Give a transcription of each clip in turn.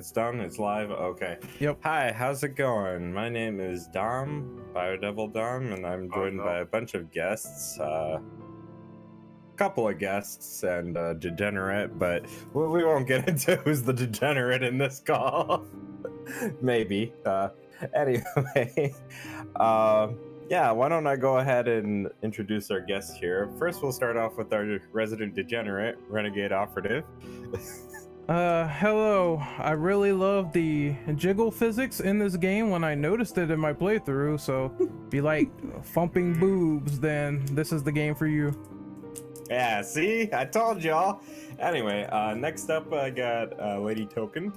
it's done. It's live. Okay. Yep. Hi, how's it going? My name is Dom, Biodevil Dom, and I'm joined by a bunch of guests. Couple of guests and degenerate, but we won't get into who's the degenerate in this call. Maybe. Anyway, yeah, why don't I go ahead and introduce our guests here. First, we'll start off with our resident degenerate, Renegade Operative. Hello. I really love the jiggle physics in this game when I noticed it in my playthrough, so if you like thumping boobs, then this is the game for you. Yeah, see? I told y'all. Anyway, next up I got Lady Token.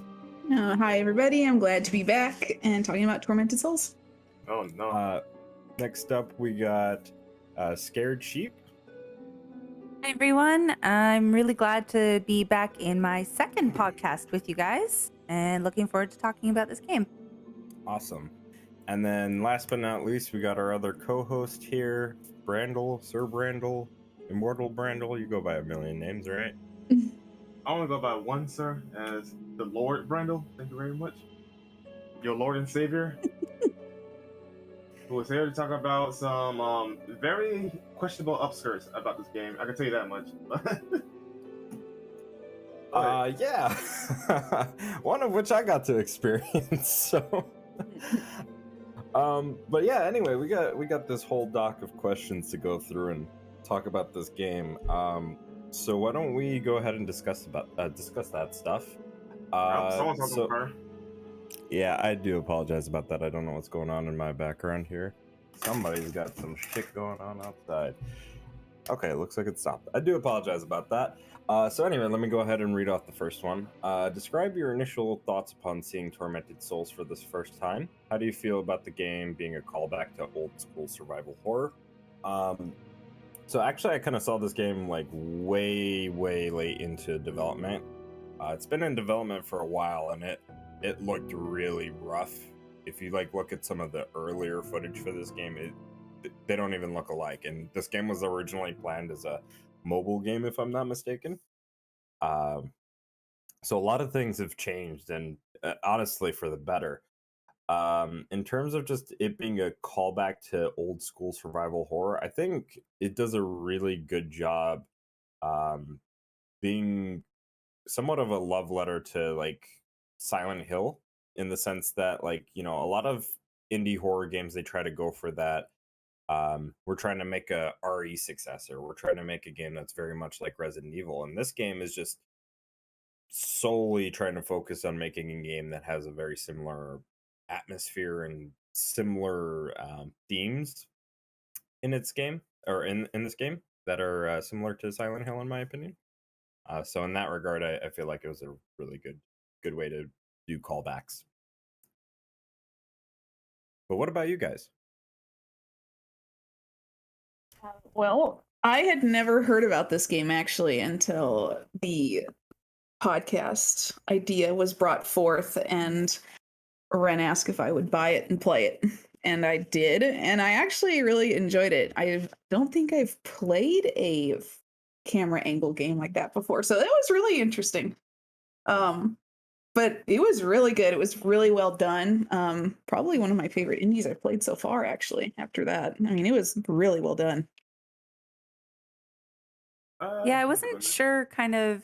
Hi everybody, I'm glad to be back and talking about Tormented Souls. Oh no. Next up we got Scared Sheep. Hi everyone, I'm really glad to be back in my second podcast with you guys and looking forward to talking about this game. Awesome. And then last but not least, we got our other co-host here, Brandel, Sir Brandel, Immortal Brandel. You go by a million names, right? I only go by one, sir, as the Lord Brandel. Thank you very much. Your Lord and Savior. Who is here to talk about some very questionable upskirts about this game. I can tell you that much. Yeah. One of which I got to experience, so but yeah, anyway, we got this whole doc of questions to go through and talk about this game. So why don't we go ahead and discuss that stuff? Someone's talking about her. Yeah, I do apologize about that. I don't know what's going on in my background here. Somebody's got some shit going on outside. Okay, looks like it stopped. I do apologize about that. So anyway, let me go ahead and read off the first one. Describe your initial thoughts upon seeing Tormented Souls for this first time. How do you feel about the game being a callback to old school survival horror? So actually, I kind of saw this game like way late into development. It's been in development for a while, and it looked really rough. If you like look at some of the earlier footage for this game, they don't even look alike. And this game was originally planned as a mobile game, if I'm not mistaken. So a lot of things have changed, and honestly for the better. In terms of just it being a callback to old school survival horror, I think it does a really good job being somewhat of a love letter to like Silent Hill, in the sense that, like, you know, a lot of indie horror games, they try to go for that. We're trying to make a RE successor. We're trying to make a game that's very much like Resident Evil, and this game is just solely trying to focus on making a game that has a very similar atmosphere and similar themes in its game, or in this game, that are similar to Silent Hill, in my opinion. So in that regard, I feel like it was a really good way to do callbacks. But what about you guys? Well, I had never heard about this game actually until the podcast idea was brought forth and Ren asked if I would buy it and play it. And I did, and I actually really enjoyed it. I don't think I've played a camera angle game like that before, so that was really interesting. But it was really good. It was really well done. Probably one of my favorite indies I've played so far, actually, after that. I mean, it was really well done. Yeah, I wasn't sure kind of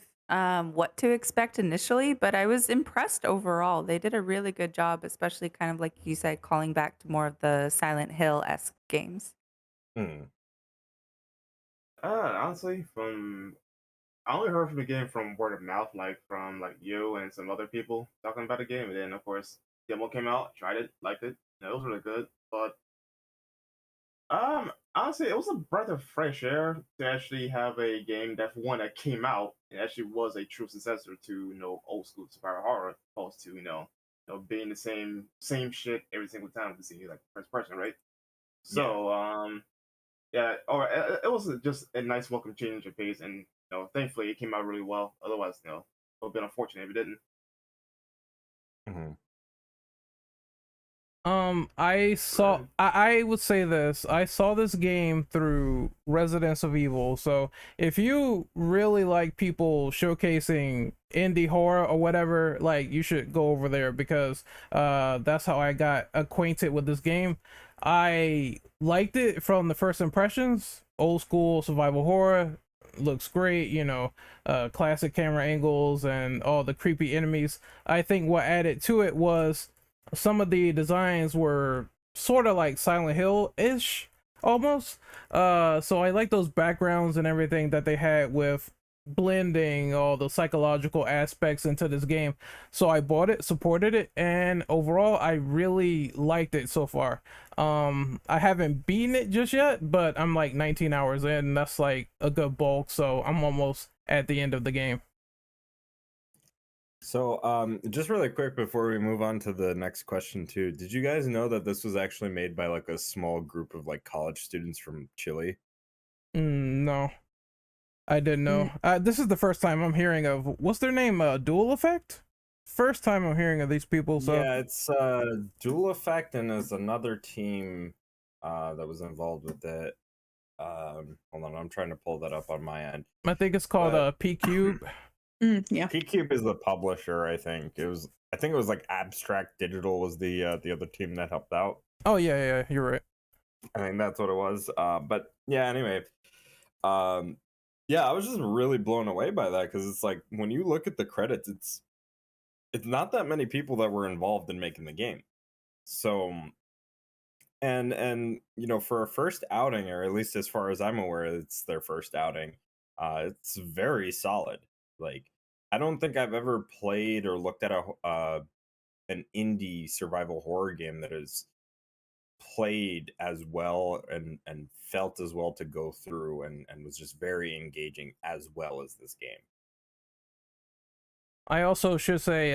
what to expect initially, but I was impressed overall. They did a really good job, especially kind of like you said, calling back to more of the Silent Hill-esque games. Honestly, I only heard from the game from word of mouth, like from like you and some other people talking about the game, and then of course demo came out, tried it, liked it. It was really good, but honestly, it was a breath of fresh air to actually have a game that, for one, that came out and actually was a true successor to old school survival horror, opposed to being the same shit every single time to see like first person, right? So yeah, or it was just a nice welcome change of pace, and thankfully it came out really well. Otherwise, it would have been unfortunate if it didn't. I would say this. I saw this game through Residence of Evil. So if you really like people showcasing indie horror or whatever, like you should go over there because that's how I got acquainted with this game. I liked it from the first impressions. Old school survival horror looks great, classic camera angles and all the creepy enemies. I think what added to it was some of the designs were sort of like Silent Hill-ish almost. So I like those backgrounds and everything that they had with blending all the psychological aspects into this game. So I bought it, supported it, and overall I really liked it so far. I haven't beaten it just yet, but I'm like 19 hours in, and that's like a good bulk, so I'm almost at the end of the game. So, just really quick before we move on to the next question too, did you guys know that this was actually made by like a small group of like college students from Chile? No, I didn't know. This is the first time I'm hearing of, what's their name? Dual Effect? First time I'm hearing of these people, so Yeah, it's Dual Effect, and there's another team that was involved with it. Hold on, I'm trying to pull that up on my end. I think it's called But P Cube. Yeah. P-Cube is the publisher, I think. I think it was like Abstract Digital was the other team that helped out. Oh yeah, you're right. I think that's what it was. But yeah, anyway. Yeah, I was just really blown away by that because it's like when you look at the credits, it's not that many people that were involved in making the game. So and for a first outing, or at least as far as I'm aware, it's their first outing. It's very solid. Like I don't think I've ever played or looked at an indie survival horror game that is played as well and felt as well to go through and was just very engaging as well as this game. I also should say,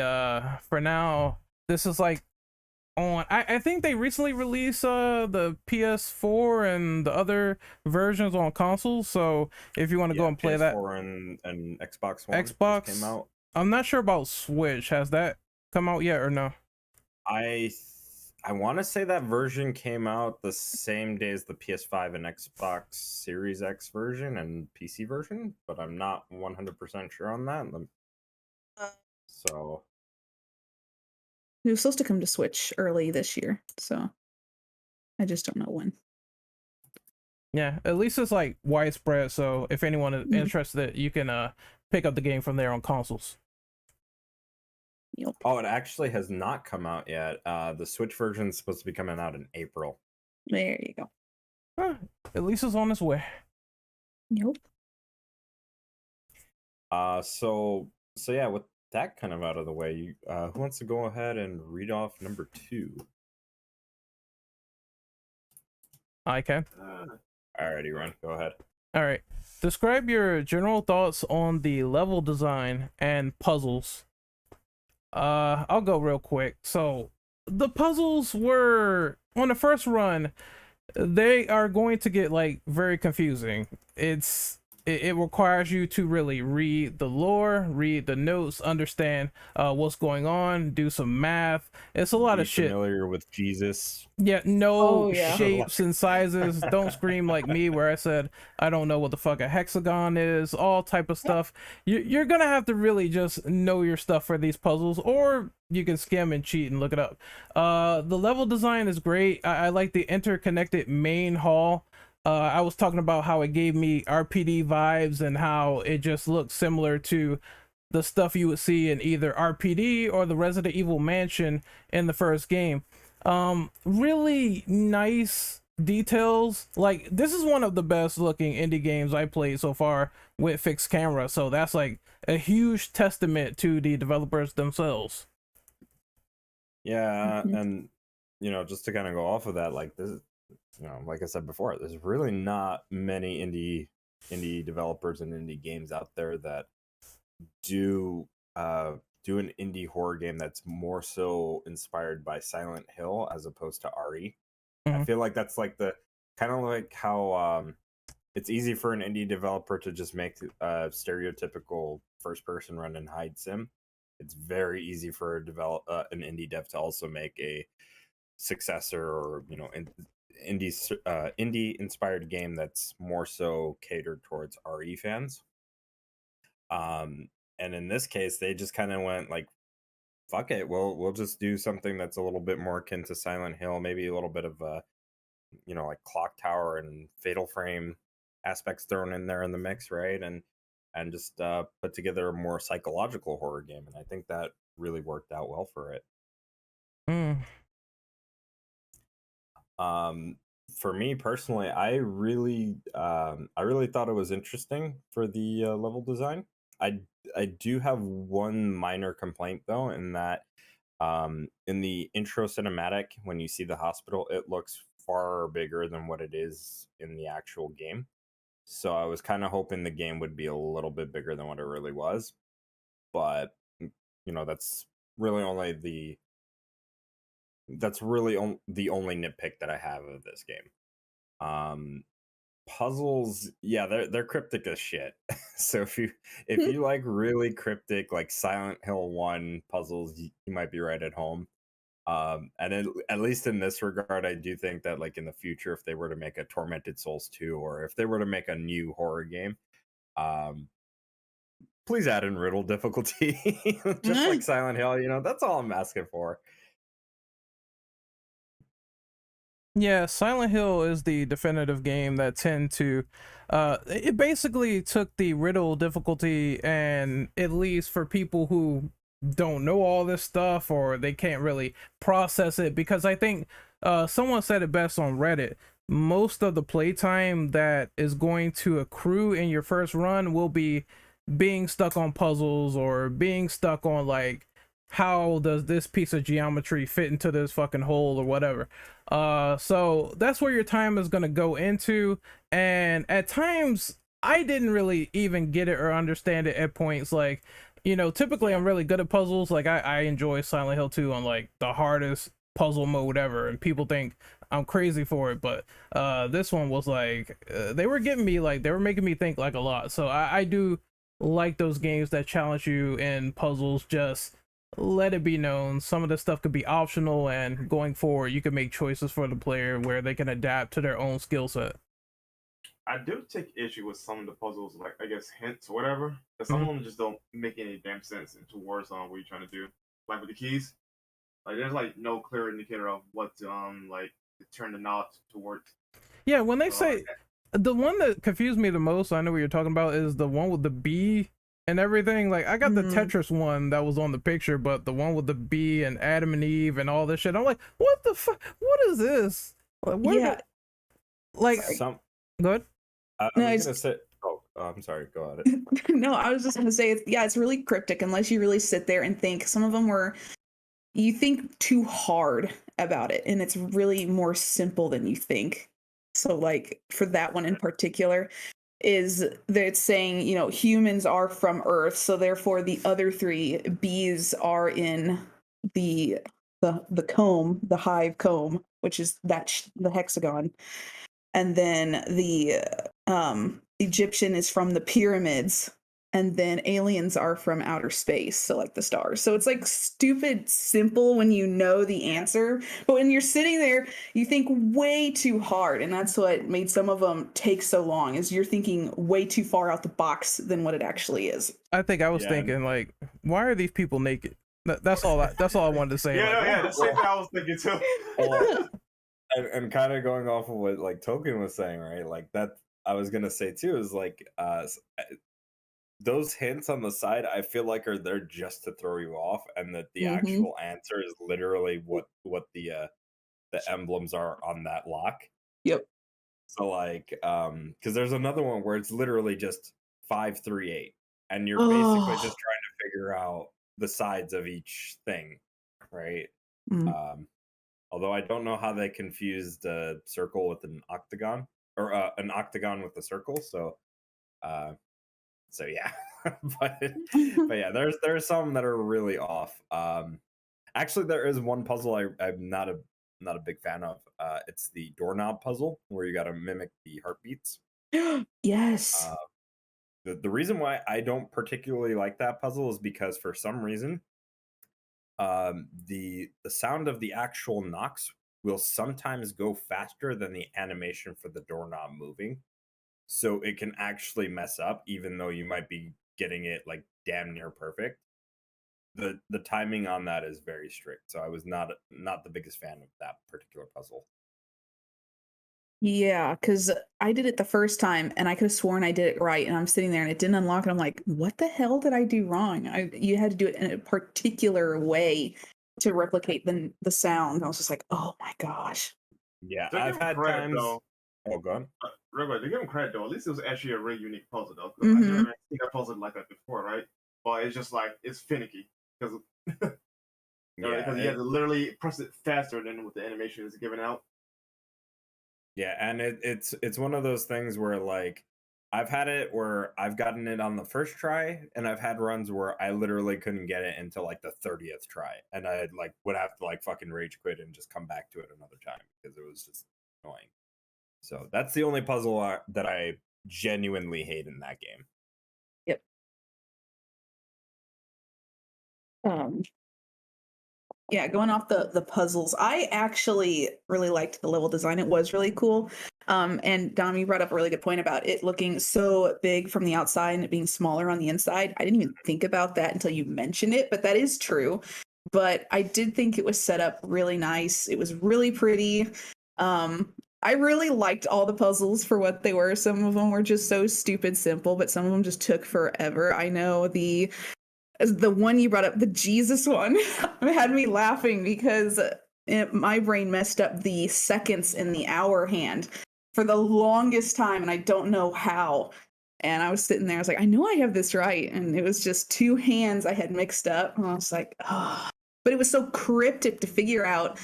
for now, this is like I think they recently released the PS4 and the other versions on consoles. So if you want to go and play PS4 that, and Xbox One just Xbox came out. I'm not sure about Switch. Has that come out yet or no? I want to say that version came out the same day as the PS5 and Xbox Series X version and PC version, but I'm not 100% sure on that. So It was supposed to come to Switch early this year, so I just don't know when. Yeah, at least it's like widespread. So if anyone is Mhm. interested, you can pick up the game from there on consoles. Yep. Oh, it actually has not come out yet. The Switch version is supposed to be coming out in April. There you go. At least it's on its way. Yep. So yeah, with that kind of out of the way, who wants to go ahead and read off number 2? I can. Alrighty, Ron, go ahead. All right. Describe your general thoughts on the level design and puzzles. I'll go real quick. So the puzzles were on the first run, they are going to get like very confusing. It requires you to really read the lore, read the notes, understand what's going on, do some math. It's a lot of shit. Familiar with Jesus? Yeah, no Oh, yeah. shapes and sizes. Don't scream like me where I said I don't know what the fuck a hexagon is, all type of stuff. You're gonna have to really just know your stuff for these puzzles, or you can skim and cheat and look it up. The level design is great. I like the interconnected main hall. I was talking about how it gave me RPD vibes and how it just looked similar to the stuff you would see in either RPD or the Resident Evil Mansion in the first game. Really nice details. Like, this is one of the best looking indie games I played so far with fixed camera, so that's like a huge testament to the developers themselves. Yeah, Mhm. and just to kind of go off of that, like this, like I said before, there's really not many indie developers and indie games out there that do an indie horror game that's more so inspired by Silent Hill as opposed to RE. I Mhm. feel like that's like the kind of like how it's easy for an indie developer to just make a stereotypical first person run and hide sim. It's very easy for an indie dev to also make a successor or indie inspired game that's more so catered towards RE fans. And in this case, they just kind of went like, fuck it, we'll just do something that's a little bit more akin to Silent Hill, maybe a little bit of like Clock Tower and Fatal Frame aspects thrown in there in the mix, right? And just put together a more psychological horror game, and I think that really worked out well for it. For me personally, I really thought it was interesting for the level design. I do have one minor complaint though, in that in the intro cinematic, when you see the hospital, it looks far bigger than what it is in the actual game. So I was kind of hoping the game would be a little bit bigger than what it really was. But that's really only the only nitpick that I have of this game. Puzzles, yeah, they're cryptic as shit. So if you like really cryptic, like Silent Hill 1 puzzles, you might be right at home. And at least in this regard, I do think that like in the future, if they were to make a Tormented Souls 2, or if they were to make a new horror game, please add in riddle difficulty, just like Silent Hill. That's all I'm asking for. Yeah, Silent Hill is the definitive game that tend to it basically took the riddle difficulty, and at least for people who don't know all this stuff or they can't really process it, because I think someone said it best on Reddit, most of the playtime that is going to accrue in your first run will be being stuck on puzzles or being stuck on like, how does this piece of geometry fit into this fucking hole or whatever. So that's where your time is going to go into, and at times I didn't really even get it or understand it at points. Like, typically I'm really good at puzzles. Like I enjoy Silent Hill 2 on like the hardest puzzle mode ever, and people think I'm crazy for it, but this one was like they were getting me, like they were making me think like a lot. So I do like those games that challenge you in puzzles. Just let it be known, some of the stuff could be optional, and going forward you can make choices for the player where they can adapt to their own skill set. I do take issue with some of the puzzles, like I guess hints or whatever. But some of them just don't make any damn sense into words on what you're trying to do. Like with the keys, like there's like no clear indicator of what to like to turn the knob to work. Yeah, when they say the one that confused me the most, I know what you're talking about, is the one with the B and everything. Like I got the Tetris one that was on the picture, but the one with the bee and Adam and Eve and all this shit, I'm like, what the fuck? What is this? Like, Yeah. Like, good. I'm sorry. Go ahead. No, I was just gonna say, it's really cryptic unless you really sit there and think. Some of them you think too hard about it, and it's really more simple than you think. So, like for that one in particular, is that it's saying, humans are from Earth, so therefore the other three bees are in the comb, the hive comb, which is the hexagon, and then the Egyptian is from the pyramids, and then aliens are from outer space, so like the stars. So it's like stupid simple when you know the answer, but when you're sitting there you think way too hard, and that's what made some of them take so long, is you're thinking way too far out the box than what it actually is. I think I was thinking like, why are these people naked? That's all I wanted to say. That's the same thing I was thinking too. And kind of going off of what like Token was saying, right? Like that I was gonna say too, is like those hints on the side, I feel like are there just to throw you off, and that the actual answer is literally what the emblems are on that lock. Yep. So like, because there's another one where it's literally just 538, and you're basically just trying to figure out the sides of each thing, right? Although I don't know how they confused a circle with an octagon, or an octagon with a circle. So yeah, but yeah, there's some that are really off. Actually, there is one puzzle I'm not a big fan of. It's the doorknob puzzle where you got to mimic the heartbeats. Yes. The reason why I don't particularly like that puzzle is because for some reason, the sound of the actual knocks will sometimes go faster than the animation for the doorknob moving. So it can actually mess up, even though you might be getting it like damn near perfect. The timing on that is very strict. So I was not the biggest fan of that particular puzzle. Yeah, because I did it the first time and I could have sworn I did it right, and I'm sitting there and it didn't unlock, and I'm like, what the hell did I do wrong? You had to do it in a particular way to replicate the sound. I was just like, oh my gosh. Yeah, To give I've him had credit, times. though, Oh, go on. Regular, to give him credit though, at least it was actually a really unique puzzle though. 'Cause Mhm. I never seen a puzzle like that before, right? But it's just like it's finicky because Yeah, because you have to literally press it faster than what the animation is giving out. yeah, and it's one of those things where like I've had it where I've gotten it on the first try, and I've had runs where I literally couldn't get it until like the 30th try, and I like would have to like fucking rage quit and just come back to it another time because it was just annoying. So that's the only puzzle that I genuinely hate in that game. Yep. Yeah, going off the puzzles, I actually really liked the level design. It was really cool. And Dom, you brought up a really good point about it looking so big from the outside and it being smaller on the inside. I didn't even think about that until you mentioned it, but that is true. But I did think it was set up really nice. It was really pretty. I really liked all the puzzles for what they were. Some of them were just so stupid simple, but some of them just took forever. I know the one you brought up, the Jesus one, had me laughing because my brain messed up the seconds in the hour hand for the longest time, and I don't know how. And I was sitting there, I was like, I know I have this right. And it was just two hands I had mixed up. And I was like, oh. But it was so cryptic to figure out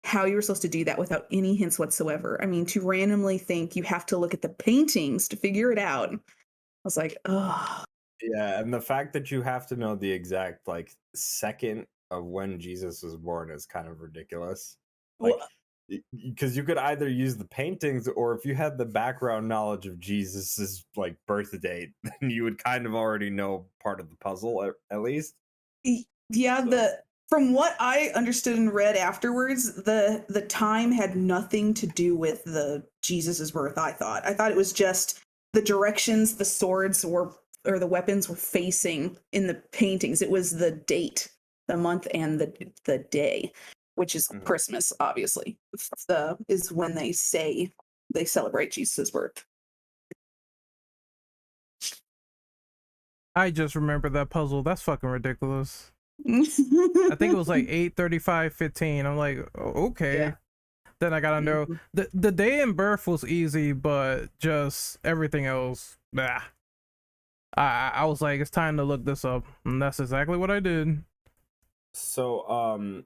how you were supposed to do that without any hints whatsoever. I mean, to randomly think you have to look at the paintings to figure it out. I was like, oh. Yeah, and the fact that you have to know the exact like second of when Jesus was born is kind of ridiculous. Like, because you could either use the paintings, or if you had the background knowledge of Jesus's like birth date, then you would kind of already know part of the puzzle at least. Yeah, So, from what I understood and read afterwards, the time had nothing to do with the Jesus's birth. I thought it was just the directions the swords were, or the weapons were facing in the paintings. It was the date, the month, and the day, which is Christmas, obviously. Is when they say they celebrate Jesus' birth. I just remember that puzzle. That's fucking ridiculous. I think it was like 8:35:15. I'm like, okay. Yeah. Then I gotta know the day in birth was easy, but just everything else, nah. I was like, it's time to look this up, and that's exactly what I did. So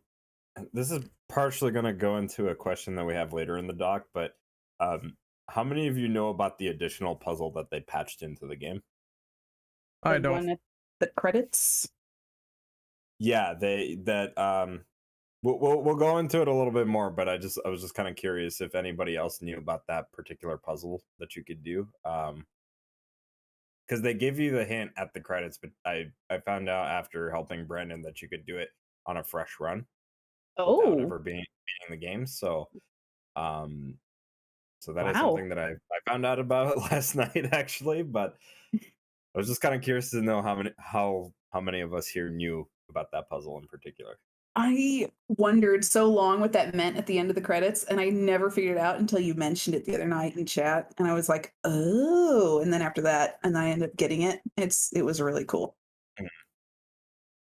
this is partially going to go into a question that we have later in the doc, but how many of you know about the additional puzzle that they patched into the game? I don't. The credits. Yeah, we'll go into it a little bit more, but I was just kind of curious if anybody else knew about that particular puzzle that you could do. Because they give you the hint at the credits, but I found out after helping Brandon that you could do it on a fresh run without ever beating the game. So that is something that I found out about last night actually, but I was just kind of curious to know how many of us here knew about that puzzle in particular. I wondered so long what that meant at the end of the credits, and I never figured it out until you mentioned it the other night in chat, and I was like, oh. And then after that, and I ended up getting it. It was really cool.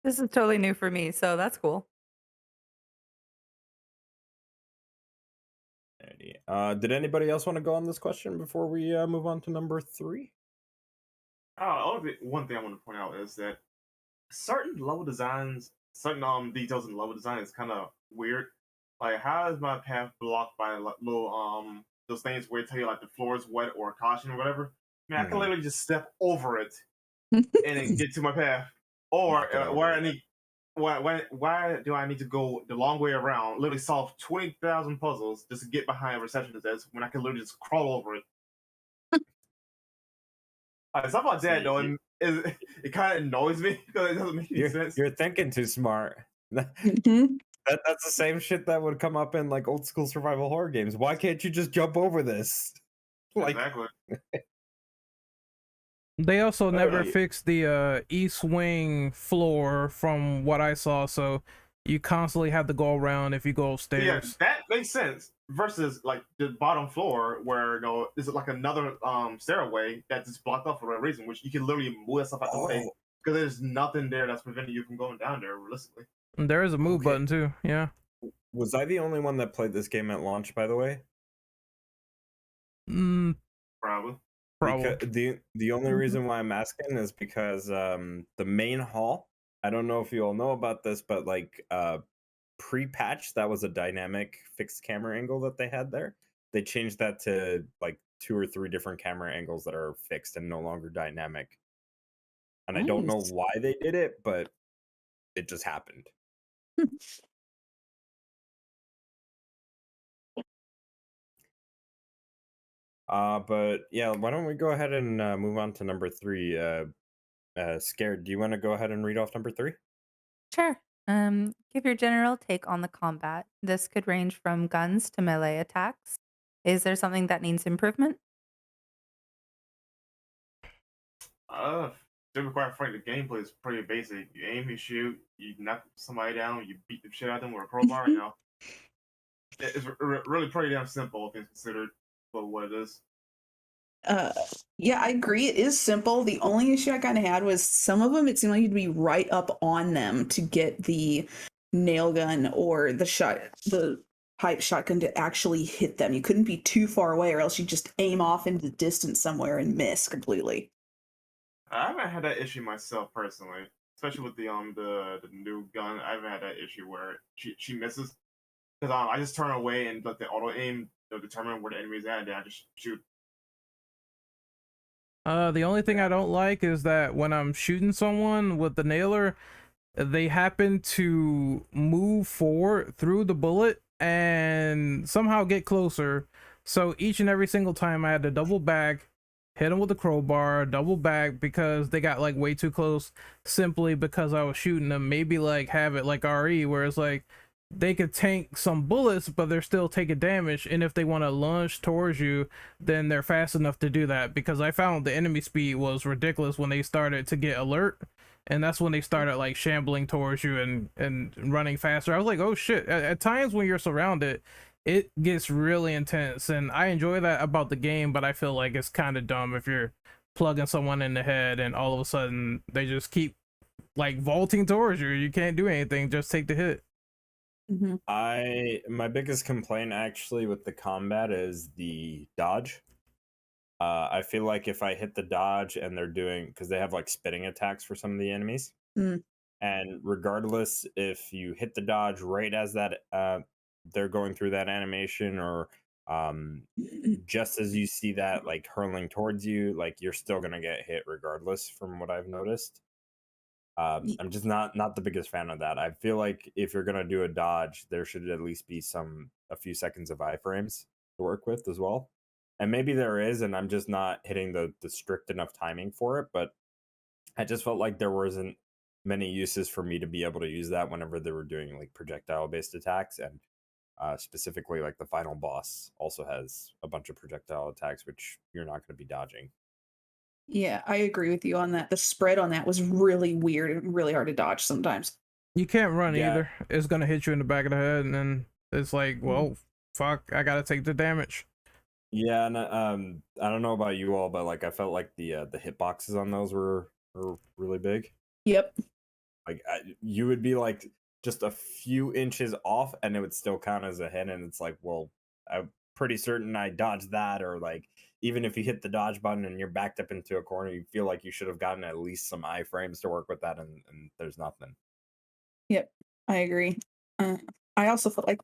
This is totally new for me, so that's cool. Did anybody else want to go on this question before we move on to number 3? One thing I want to point out is that certain level designs, certain details in level design is kind of weird. Like, how is my path blocked by little those things where they tell you like the floor is wet or caution or whatever? I mean, I can literally just step over it and then get to my path. Or why do I need to go the long way around, literally solve 20,000 puzzles just to get behind a receptionist desk when I can literally just crawl over it? Stuff like that, though, it kind of annoys me because it doesn't make any sense. You're thinking too smart. That's the same shit that would come up in like old school survival horror games. Why can't you just jump over this? Like, Exactly. They also never Alright. fixed the east wing floor from what I saw, so you constantly have to go around if you go Yeah, upstairs. that makes sense. Versus like the bottom floor where is it like another stairway that's just blocked off for a reason, which you can literally move stuff out the way oh, because there's nothing there that's preventing you from going down there realistically. And there is a move Okay. button too. Yeah. was I the only one that played this game at launch, by the way? Mm, Probably. probably. Because the only reason why I'm asking is because the main hall, I don't know if you all know about this, but like pre-patch, that was a dynamic fixed camera angle that they had there. They changed that to like 2 or 3 different camera angles that are fixed and no longer dynamic. And I don't know Nice. why they did it, but it just happened. But yeah, why don't we go ahead and move on to number 3? Scared, do you want to go ahead and read off number 3? Sure. Give your general take on the combat. This could range from guns to melee attacks. Is there something that needs improvement? To be quite frank, the gameplay is pretty basic. You aim, you shoot, you knock somebody down, you beat the shit out of them with a crowbar. It's really pretty damn simple if it's considered for what it is. Yeah, I agree. It is simple. The only issue I kind of had was some of them, it seemed like you'd be right up on them to get the nail gun or the pipe shotgun to actually hit them. You couldn't be too far away, or else you just aim off into the distance somewhere and miss completely. I haven't had that issue myself personally, especially with the new gun. I haven't had that issue where she misses because I just turn away and let the auto aim determine where the enemy is at, and then I just shoot. The only thing I don't like is that when I'm shooting someone with the nailer, they happen to move forward through the bullet and somehow get closer. So each and every single time I had to double back, hit them with the crowbar, double back because they got like way too close simply because I was shooting them. Maybe like have it like RE where it's like they could tank some bullets, but they're still taking damage. And if they want to lunge towards you, then they're fast enough to do that. Because I found the enemy speed was ridiculous when they started to get alert. And that's when they started like shambling towards you and running faster. I was like, oh shit. At times when you're surrounded, it gets really intense. And I enjoy that about the game, but I feel like it's kind of dumb if you're plugging someone in the head and all of a sudden they just keep like vaulting towards you. You can't do anything, just take the hit. My biggest complaint actually with the combat is the dodge. I feel like if I hit the dodge and they're doing, because they have like spitting attacks for some of the enemies, and regardless if you hit the dodge right as that they're going through that animation, or just as you see that like hurling towards you, like you're still gonna get hit regardless, from what I've noticed. I'm just not the biggest fan of that. I feel like if you're gonna do a dodge, there should at least be a few seconds of iframes to work with as well. And maybe there is, and I'm just not hitting the strict enough timing for it. But I just felt like there wasn't many uses for me to be able to use that whenever they were doing like projectile based attacks, and specifically like the final boss also has a bunch of projectile attacks which you're not going to be dodging. Yeah, I agree with you on that. The spread on that was really weird and really hard to dodge sometimes. You can't run Yeah. either. It's gonna hit you in the back of the head, and then it's like, well, fuck, I gotta take the damage. Yeah, and I don't know about you all, but like I felt like the hitboxes on those were really big. Yep. Like you would be like just a few inches off, and it would still count as a hit. And it's like, well, I'm pretty certain I dodged that, or like even if you hit the dodge button and you're backed up into a corner, you feel like you should have gotten at least some iframes to work with that, and there's nothing. Yep, I agree. I also felt like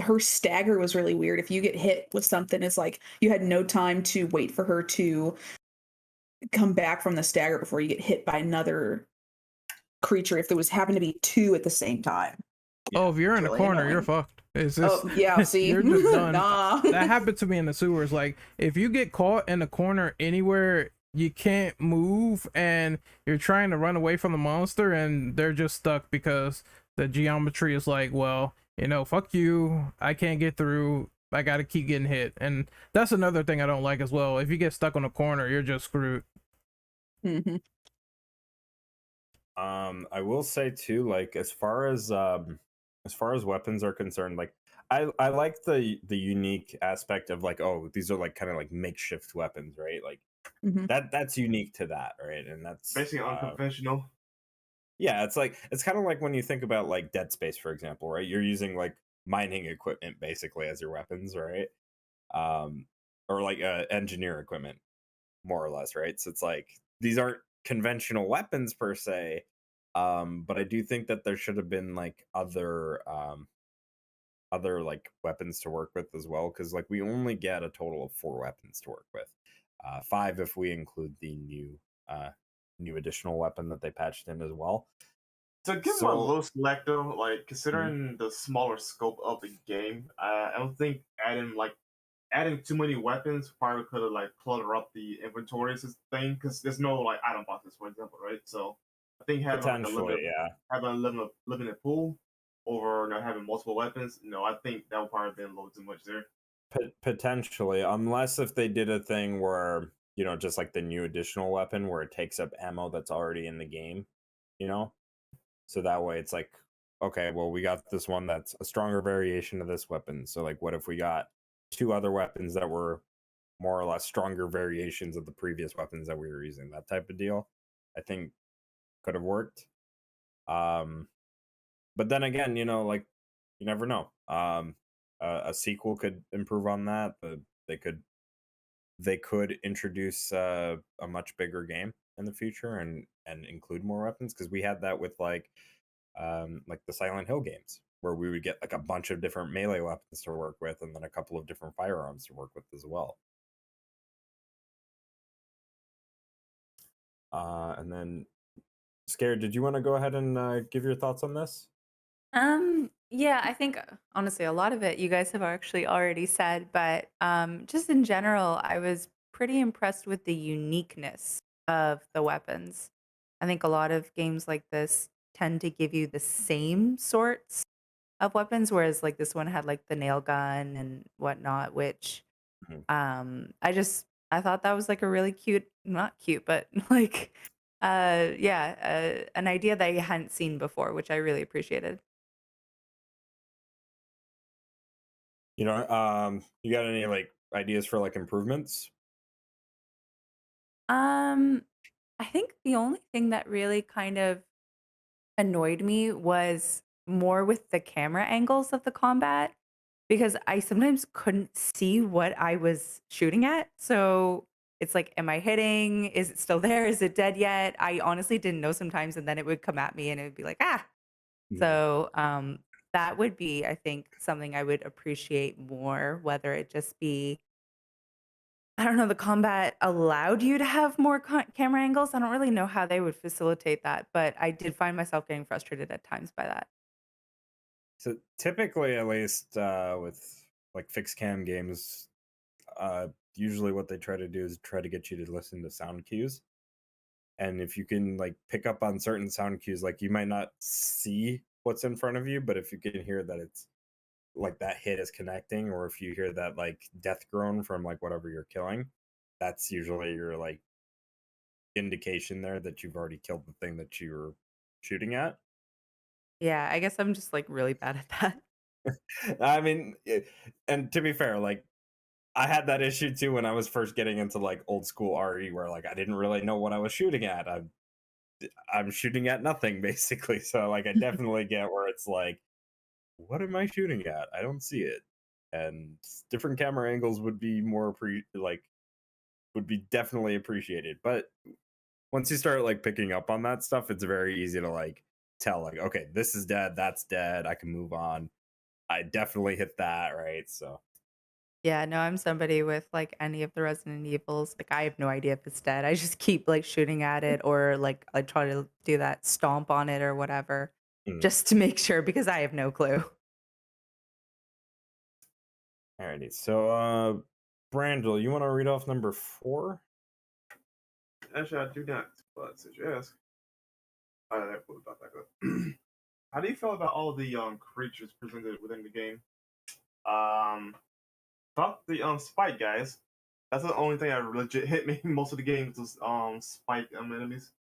her stagger was really weird. If you get hit with something, it's like you had no time to wait for her to come back from the stagger before you get hit by another creature. If there was happened to be two at the same time. Oh, if you're in the really corner, you're annoying. fucked. It's just, Oh yeah, see, you're just done. nah. That happened to me in the sewers. Like, if you get caught in a corner anywhere, you can't move, and you're trying to run away from the monster, and they're just stuck because the geometry is like, well, fuck you, I can't get through, I gotta keep getting hit. And that's another thing I don't like as well. If you get stuck on a corner, you're just screwed. Mm-hmm. I will say too, like as far as weapons are concerned, like I like the unique aspect of like, oh, these are like kind of like makeshift weapons, right? Like Mm-hmm. that's unique to that, right? And that's Basically unconventional. yeah, it's kind of like when you think about like Dead Space, for example, right? You're using like mining equipment basically as your weapons, right? Or like engineer equipment, more or less, right? So it's like these aren't conventional weapons per se, but I do think that there should have been like other like weapons to work with as well, because like we only get a total of 4 weapons to work with, 5 if we include the new additional weapon that they patched in as well. To give them a little select though, like considering the smaller scope of the game, I don't think adding too many weapons probably could have like cluttered up the inventory thing, because there's no like item boxes, for example, right? So I think having like Potentially, yeah. having a limited pool over having multiple weapons, I think that would probably have been a little too much there. Potentially, unless if they did a thing where just like the new additional weapon where it takes up ammo that's already in the game, so that way it's like, okay, well, we got this one that's a stronger variation of this weapon, so like what if we got 2 other weapons that were more or less stronger variations of the previous weapons that we were using? That type of deal, I think, could have worked. But then again, like, you never know. A sequel could improve on that. They could introduce a much bigger game in the future and include more weapons, because we had that with like the Silent Hill games, where we would get like a bunch of different melee weapons to work with and then a couple of different firearms to work with as well. And then, Scared, did you want to go ahead and give your thoughts on this? Yeah, I think honestly a lot of it you guys have actually already said, but just in general, I was pretty impressed with the uniqueness of the weapons. I think a lot of games like this tend to give you the same sorts of weapons, whereas like this one had like the nail gun and whatnot, which Mhm. I thought that was like a really cute, not cute, but like an idea that I hadn't seen before, which I really appreciated. You got any like ideas for like improvements? Um, I think the only thing that really kind of annoyed me was more with the camera angles of the combat, because I sometimes couldn't see what I was shooting at. So it's like, am I hitting? Is it still there? Is it dead yet? I honestly didn't know sometimes, and then it would come at me and it would be like, ah. Mhm. So that would be, I think, something I would appreciate more, whether it just be, I don't know, the combat allowed you to have more camera angles. I don't really know how they would facilitate that, but I did find myself getting frustrated at times by that. So typically, at least with like fixed cam games, usually what they try to do is try to get you to listen to sound cues. And if you can like pick up on certain sound cues, like you might not see what's in front of you, but if you can hear that it's like that hit is connecting, or if you hear that like death groan from like whatever you're killing, that's usually your like indication there that you've already killed the thing that you were shooting at. Yeah, I guess I'm just like really bad at that. I mean, and to be fair, like I had that issue too when I was first getting into like old school RE, where like I didn't really know what I was shooting at. I'm shooting at nothing basically. So like I definitely get where it's like, what am I shooting at? I don't see it. And different camera angles would be would be definitely appreciated. But once you start like picking up on that stuff, it's very easy to like tell like, okay, this is dead, that's dead, I can move on. I definitely hit that, right? So Yeah, no, I'm somebody with like any of the Resident Evils. Like, I have no idea if it's dead. I just keep like shooting at it, or like I try to do that stomp on it or whatever, mm. just to make sure, because I have no clue. Alrighty. So Brandel, you want to read off number 4? Actually, I do not, but since you ask, I pull it back up. how do you feel about all the creatures presented within the game? Fuck the spike guys. That's the only thing that legit hit me most of the game was spike enemies.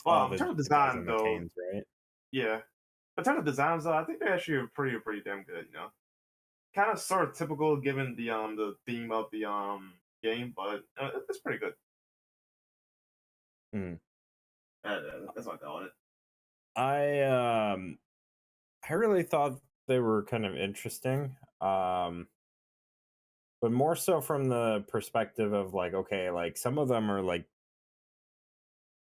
In terms of design though, canes, right? yeah. In terms of designs though, I think they actually are pretty damn good. You know, kind of sort of typical given the theme of the game, but it's pretty good. That's my thought on it. I really thought they were kind of interesting, but more so from the perspective of like, okay, like some of them are like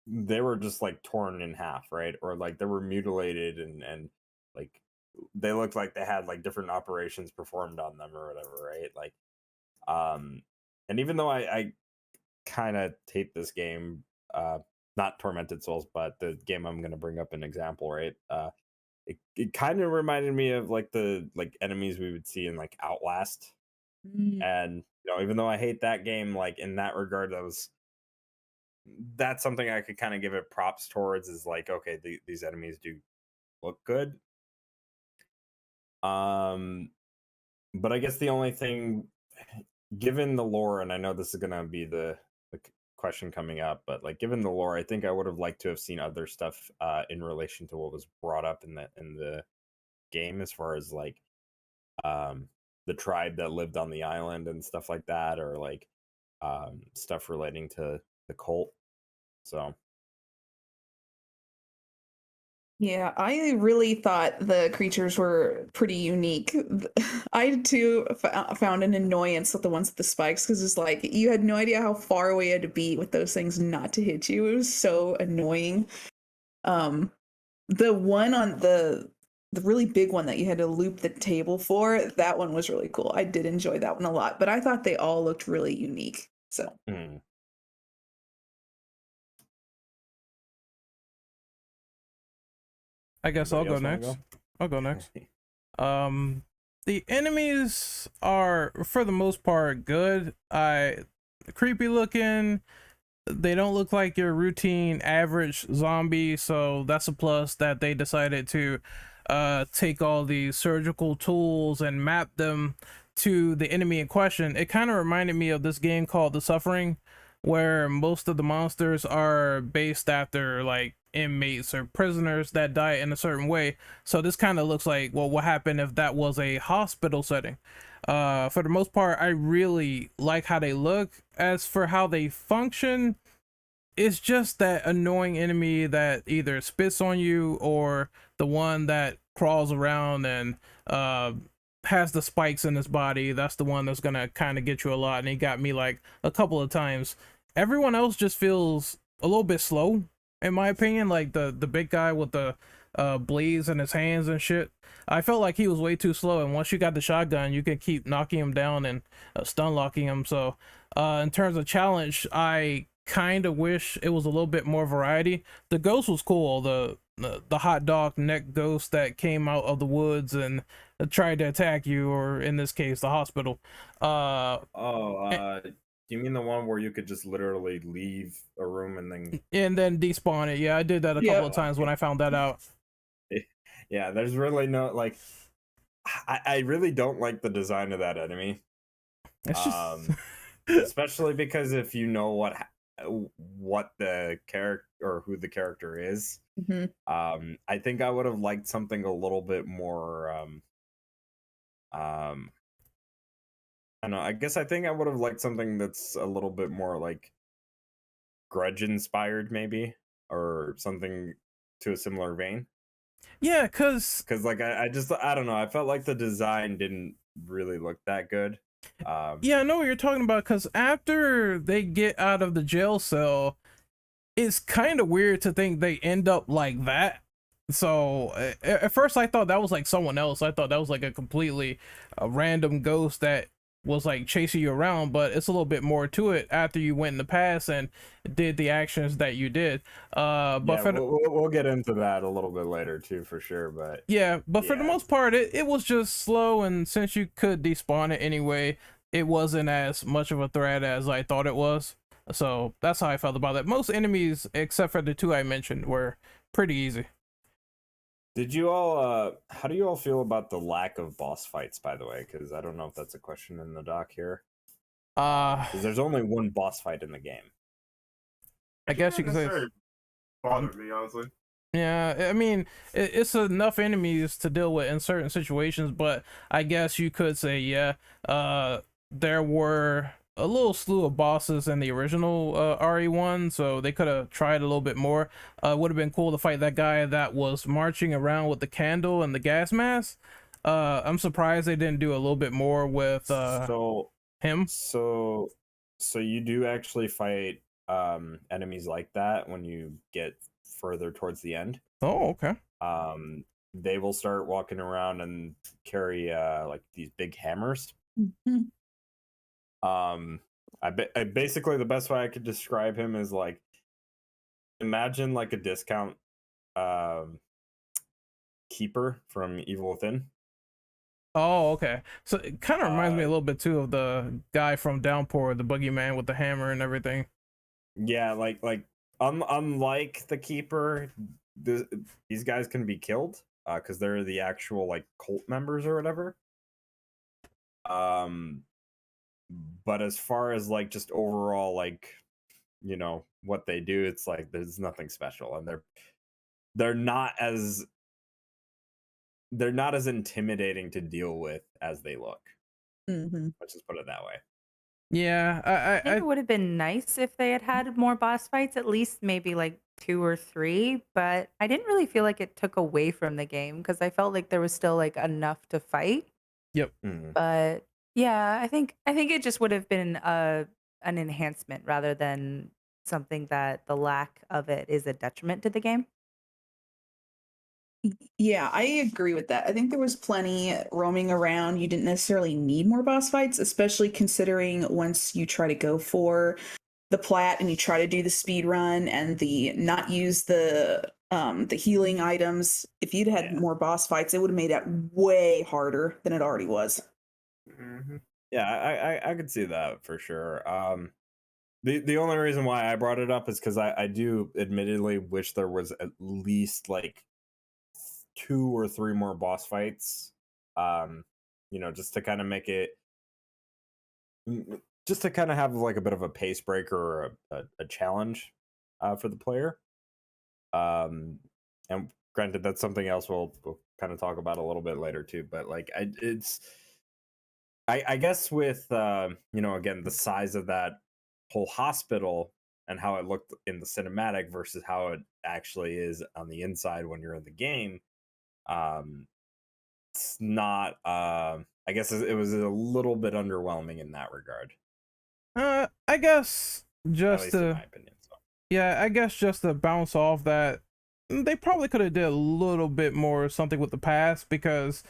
they were just like torn in half, right? Or like they were mutilated and like they looked like they had like different operations performed on them or whatever, right? Like and even though I kind of hate this game, not Tormented Souls, but the game I'm going to bring up an example, right? It kind of reminded me of like the enemies we would see in like Outlast. And you know, even though I hate that game, like in that regard, that's something I could kind of give it props towards, is like, okay, these enemies do look good. But I guess the only thing, given the lore, and I know this is gonna be the question coming up, but like given the lore, I think I would have liked to have seen other stuff in relation to what was brought up in the game, as far as like the tribe that lived on the island and stuff like that, or like stuff relating to the cult. So Yeah, I really thought the creatures were pretty unique. I too found an annoyance with the ones with the spikes, because it's like you had no idea how far away you had to be with those things not to hit you. It was so annoying. The one on the really big one that you had to loop the table for, that one was really cool. I did enjoy that one a lot, but I thought they all looked really unique. So. I guess I'll go next. I'll go next. The enemies are, for the most part, good. Creepy looking. They don't look like your routine average zombie, so that's a plus that they decided to take all these surgical tools and map them to the enemy in question. It kind of reminded me of this game called The Suffering, where most of the monsters are based after like inmates or prisoners that die in a certain way. So this kind of looks like, well, what happened if that was a hospital setting? For the most part, I really like how they look. As for how they function, it's just that annoying enemy that either spits on you, or the one that crawls around and has the spikes in his body. That's the one that's gonna kind of get you a lot, and he got me like a couple of times. Everyone else just feels a little bit slow, in my opinion. Like the big guy with the blades in his hands and shit, I felt like he was way too slow, and once you got the shotgun, you could keep knocking him down and stun locking him. So in terms of challenge, I kind of wish it was a little bit more variety. The ghost was cool, the hot dog neck ghost that came out of the woods and tried to attack you, or in this case the hospital. Do you mean the one where you could just literally leave a room and then despawn it? Yeah, I did that a couple of times when I found that out. Yeah, there's really no, like, I really don't like the design of that enemy. It's just especially because if you know what the character, or who the character is, I think I would have liked something a little bit more I don't know. I guess I think I would have liked something that's a little bit more like Grudge inspired, maybe, or something to a similar vein. Yeah, cause like I don't know. I felt like the design didn't really look that good. Yeah, I know what you're talking about. Cause after they get out of the jail cell, it's kind of weird to think they end up like that. So at first I thought that was like someone else. I thought that was like a completely random ghost that was like chasing you around, but it's a little bit more to it after you went in the past and did the actions that you did. But yeah, we'll get into that a little bit later too, for sure. But for the most part, it was just slow, and since you could despawn it anyway, it wasn't as much of a threat as I thought it was. So that's how I felt about it. Most enemies, except for the two I mentioned, were pretty easy. Did you all? How do you all feel about the lack of boss fights? By the way, because I don't know if that's a question in the doc here. Because there's only one boss fight in the game. I guess you could say. Necessarily bothered me, honestly. Yeah, I mean, it's enough enemies to deal with in certain situations, but I guess you could say, yeah, there were a little slew of bosses in the original RE1, so they could have tried a little bit more. It would have been cool to fight that guy that was marching around with the candle and the gas mask. I'm surprised they didn't do a little bit more with him. So you do actually fight enemies like that when you get further towards the end. Oh, okay. They will start walking around and carry like these big hammers. Mhm. I basically, the best way I could describe him is like, imagine like a discount keeper from Evil Within. Oh, okay. So it kind of reminds me a little bit too of the guy from Downpour, the boogeyman with the hammer and everything. Yeah, like unlike the keeper, these guys can be killed because they're the actual like cult members or whatever. But as far as like just overall like, you know, what they do, it's like there's nothing special, and they're not as intimidating to deal with as they look. Let's just put it that way. Yeah, I think it would have been nice if they had more boss fights, at least maybe like 2 or 3, but I didn't really feel like it took away from the game because I felt like there was still like enough to fight. Yep. But yeah, I think it just would have been an enhancement rather than something that the lack of it is a detriment to the game. Yeah, I agree with that. I think there was plenty roaming around. You didn't necessarily need more boss fights, especially considering once you try to go for the plat and you try to do the speed run and the not use the healing items. If you'd had more boss fights, it would have made it way harder than it already was. Yeah, I could see that for sure. The only reason why I brought it up is because I do admittedly wish there was at least like 2 or 3 more boss fights. You know, just to kind of make it, just to kind of have like a bit of a pace breaker or a challenge for the player. And granted, that's something else we'll kind of talk about a little bit later too. But like, I guess with you know, again, the size of that whole hospital and how it looked in the cinematic versus how it actually is on the inside when you're in the game, it's not. I guess it was a little bit underwhelming in that regard. I guess At least in my opinion. So. Yeah, I guess just to bounce off that, they probably could have did a little bit more something with the past, because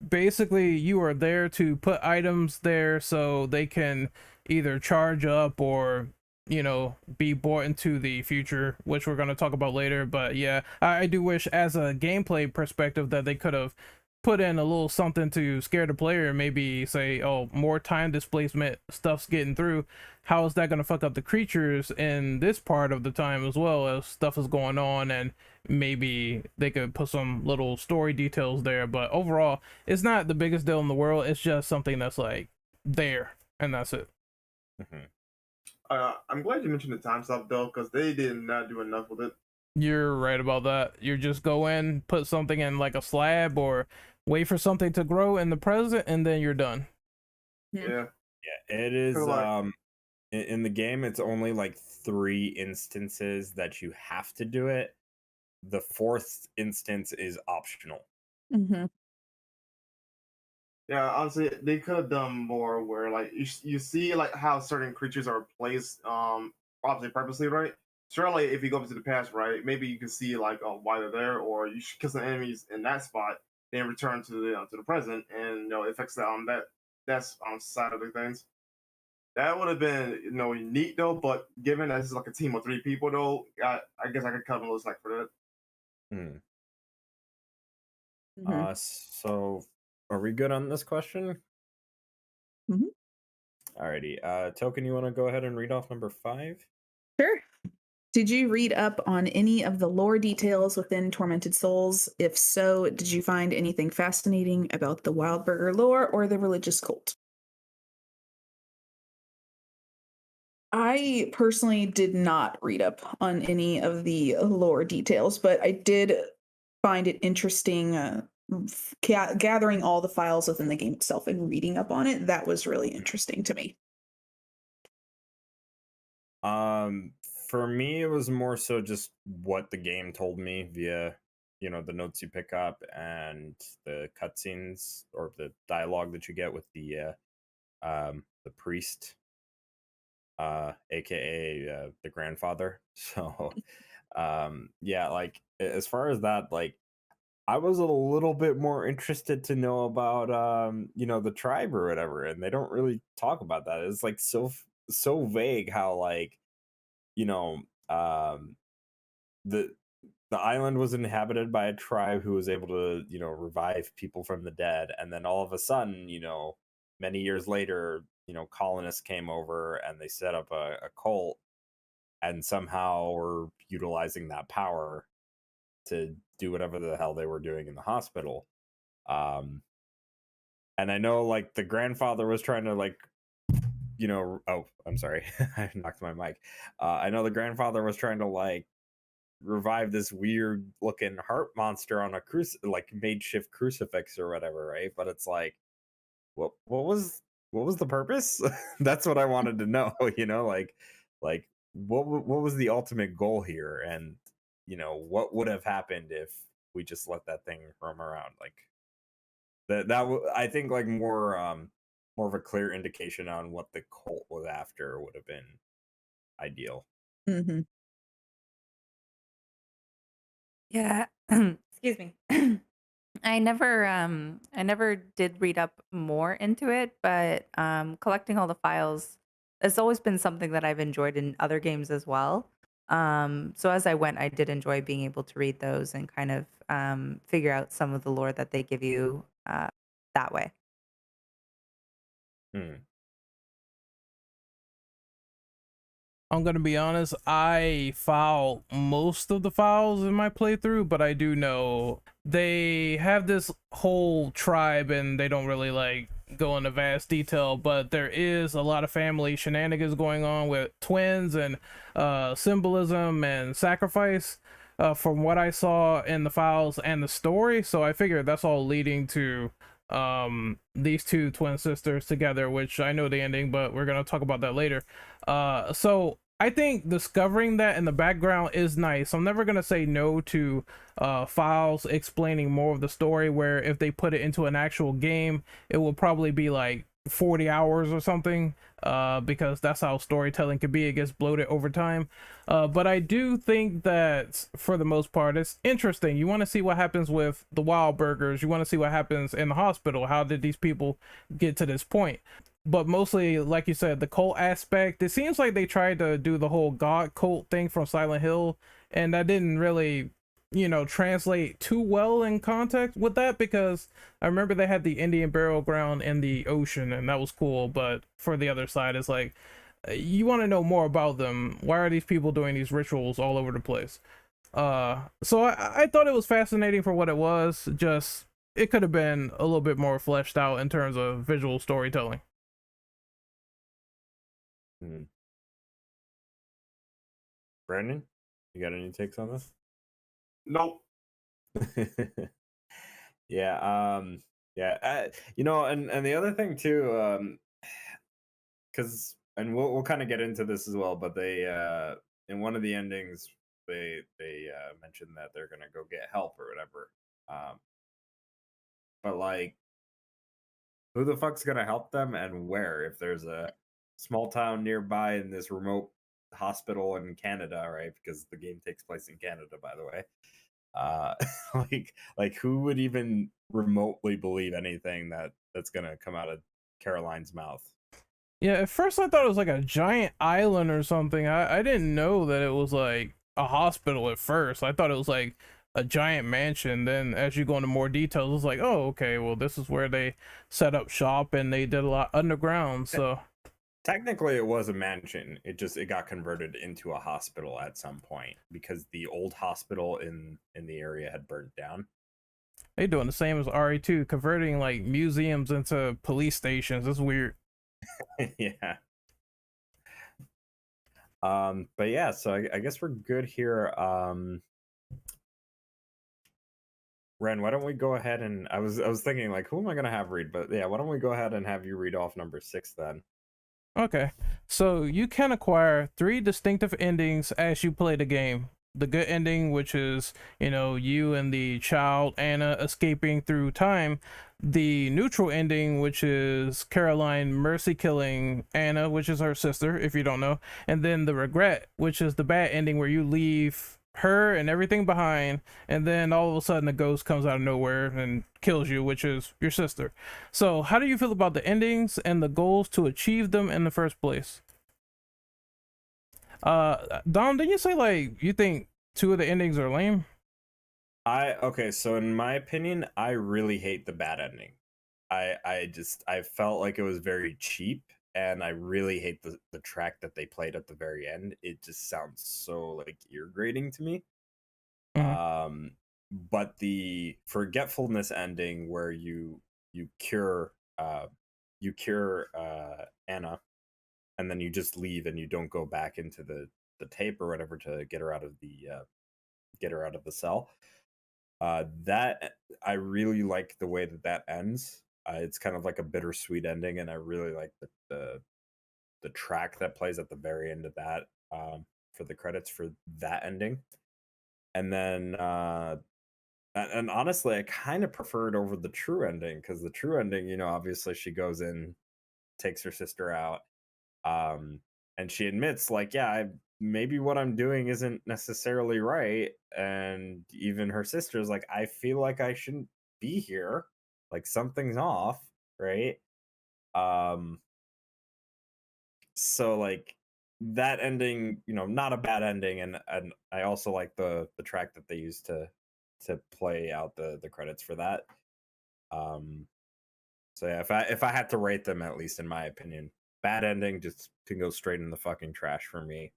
basically you are there to put items there so they can either charge up or, you know, be brought into the future, which we're going to talk about later. But yeah, I do wish as a gameplay perspective that they could have put in a little something to scare the player, maybe say, oh, more time displacement stuff's getting through. How is that going to fuck up the creatures in this part of the time as well, as stuff is going on, and maybe they could put some little story details there. But overall, it's not the biggest deal in the world. It's just something that's like there, and that's it. I'm glad you mentioned the time stop though, because they did not do enough with it. You're right about that. You just go in, put something in like a slab, or wait for something to grow in the present, and then you're done. Yeah. It is. In the game, it's only like 3 instances that you have to do it. The 4th instance is optional. Yeah, honestly, they could have done more where like you see like how certain creatures are placed, obviously purposely, right? Surely, if you go into the past, right, maybe you can see like why they're there, or you should kill some enemies in that spot, then return to the present, and you know it affects that's side of the things. That would have been neat though, but given that it's like a team of 3 people though, I guess I could cut them a little slack for that. So are we good on this question? Alrighty. Token, you want to go ahead and read off number 5? Sure. Did you read up on any of the lore details within Tormented Souls? If so, did you find anything fascinating about the Wildberger lore or the religious cult? I personally did not read up on any of the lore details, but I did find it interesting gathering all the files within the game itself and reading up on it. That was really interesting to me. For me, it was more so just what the game told me via, the notes you pick up and the cutscenes or the dialogue that you get with the priest, aka the grandfather. So, yeah, like as far as that, like I was a little bit more interested to know about, the tribe or whatever, and they don't really talk about that. It's like so vague how like um the island was inhabited by a tribe who was able to revive people from the dead, and then all of a sudden many years later colonists came over and they set up a cult and somehow were utilizing that power to do whatever the hell they were doing in the hospital. And I know like the grandfather was trying to like oh, I'm sorry. I knocked my mic. I know the grandfather was trying to like revive this weird looking heart monster on a like makeshift crucifix or whatever, right? But it's like, what was the purpose? That's what I wanted to know. Like what was the ultimate goal here, and what would have happened if we just let that thing roam around? Like I think like more of a clear indication on what the cult was after would have been ideal. Mm-hmm. Yeah. Excuse me. I never did read up more into it, but collecting all the files has always been something that I've enjoyed in other games as well. So as I went, I did enjoy being able to read those and kind of figure out some of the lore that they give you that way. I'm gonna be honest, I filed most of the files in my playthrough, but I do know they have this whole tribe and they don't really like go into vast detail, but there is a lot of family shenanigans going on with twins and symbolism and sacrifice from what I saw in the files and the story. So I figured that's all leading to these two twin sisters together, which I know the ending, but we're gonna talk about that later. So I think discovering that in the background is nice. I'm never gonna say no to files explaining more of the story, where if they put it into an actual game, it will probably be like 40 hours or something, because that's how storytelling could be. It gets bloated over time. But I do think that for the most part, it's interesting. You want to see what happens with the Wildbergers. You want to see what happens in the hospital. How did these people get to this point? But mostly, like you said, the cult aspect, it seems like they tried to do the whole God cult thing from Silent Hill, and that didn't really translate too well in context with that, because I remember they had the Indian burial ground in the ocean and that was cool, but for the other side, it's like you want to know more about them. Why are these people doing these rituals all over the place? So I thought it was fascinating for what it was. Just it could have been a little bit more fleshed out in terms of visual storytelling. Brandon, you got any takes on this? Nope. Yeah. Yeah. And the other thing too, because we'll kind of get into this as well, but they in one of the endings they mentioned that they're gonna go get help or whatever. But like, who the fuck's gonna help them and where? If there's a small town nearby in this remote hospital in Canada, right? Because the game takes place in Canada, by the way. Like who would even remotely believe anything that's gonna come out of Caroline's mouth? Yeah, at first I thought it was like a giant island or something. I didn't know that it was like a hospital at first. I thought it was like a giant mansion. Then as you go into more details, it's like, oh, okay, well, this is where they set up shop and they did a lot underground. So Technically, it was a mansion. It got converted into a hospital at some point because the old hospital in the area had burned down. They doing the same as RE2, converting like museums into police stations. That's weird. Yeah. But yeah, so I guess we're good here. Ren, why don't we go ahead and I was thinking like, who am I gonna have read? But yeah, why don't we go ahead and have you read off number 6 then? Okay, so you can acquire 3 distinctive endings as you play the game. The good ending, which is, you know, you and the child Anna escaping through time. The neutral ending, which is Caroline mercy killing Anna, which is her sister, if you don't know. And then the regret, which is the bad ending where you leave her and everything behind, and then all of a sudden a ghost comes out of nowhere and kills you, which is your sister. So how do you feel about the endings and the goals to achieve them in the first place? Dom, didn't you say like you think 2 of the endings are lame? Okay, so in my opinion, I really hate the bad ending. I felt like it was very cheap, and I really hate the track that they played at the very end. It just sounds so like ear grating to me. Mhm. But the forgetfulness ending where you cure Anna, and then you just leave and you don't go back into the tape or whatever to get her out of the cell. That I really like the way that ends. It's kind of like a bittersweet ending, and I really like the track that plays at the very end of that, for the credits for that ending. And then and honestly, I kind of prefer it over the true ending, because the true ending, you know, obviously she goes in, takes her sister out, and she admits like, yeah, maybe what I'm doing isn't necessarily right. And even her sister's like, I feel like I shouldn't be here, like something's off, right? um so like that ending, you know, not a bad ending. And I also like the track that they used to play out the credits for that. um so yeah, if I had to rate them, at least in my opinion, bad ending just can go straight in the fucking trash for me.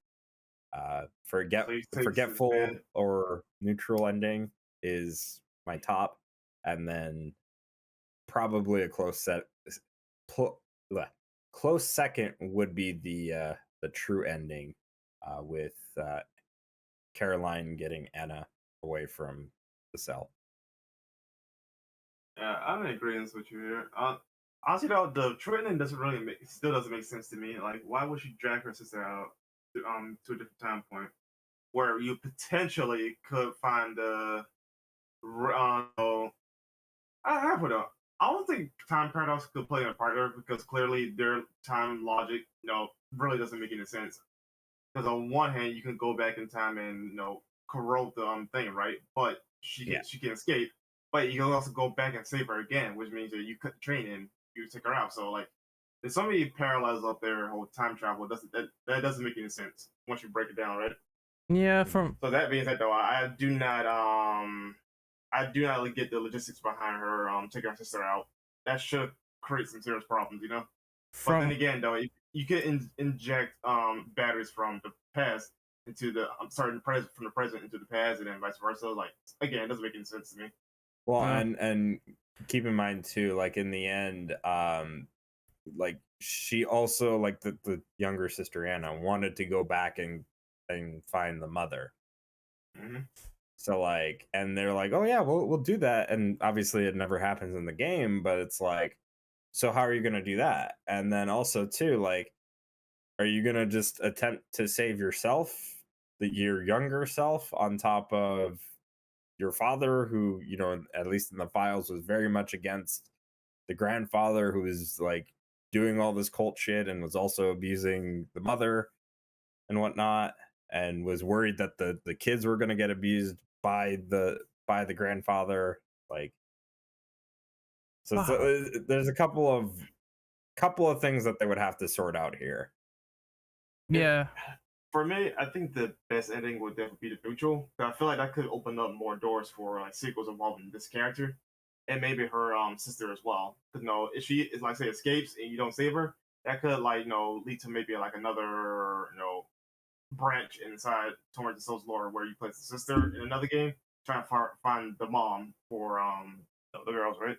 So you say this is Forgetful bad. or neutral ending is my top, and then probably a pl- bleh. Close second would be the true ending, with Caroline getting Anna away from the cell. Yeah, I'm in agreement with you here. Honestly, though, the training still doesn't make sense to me. Like, why would she drag her sister out to a different time point where you potentially could find the I put it. I don't think time paradox could play a part there because clearly their time logic, really doesn't make any sense. Because on one hand, you can go back in time and corrode the thing, right? But Yeah. she can escape. But you can also go back and save her again, which means that you cut the train and you take her out. So like, there's so many parallels up there. Whole time travel that doesn't make any sense once you break it down, right? Yeah, from So that being said, though, I do not get the logistics behind her taking her sister out. That should create some serious problems, you know. But then from again, though, you can inject batteries from the past into the the present from the present into the past, and then vice versa. Like again, it doesn't make any sense to me. Well, uh, and keep in mind too, like in the end, like she also, like the younger sister Anna wanted to go back and find the mother. Hmm. So like, and they're like, oh yeah, we'll do that. And obviously it never happens in the game, but it's like, so how are you gonna do that? And then also too, like, are you gonna just attempt to save yourself, your younger self, on top of your father, who, you know, at least in the files, was very much against the grandfather, who was like doing all this cult shit and was also abusing the mother and whatnot, and was worried that the kids were going to get abused by the grandfather, like. So wow. there's a couple of things that they would have to sort out here. Yeah, For me, I think the best ending would definitely be the neutral. I feel like that could open up more doors for like sequels involving this character and maybe her sister as well. Because if she is like say escapes and you don't save her, that could like lead to maybe like another branch inside Tormented Souls lore where you play the sister in another game, trying to find the mom for the girls, right?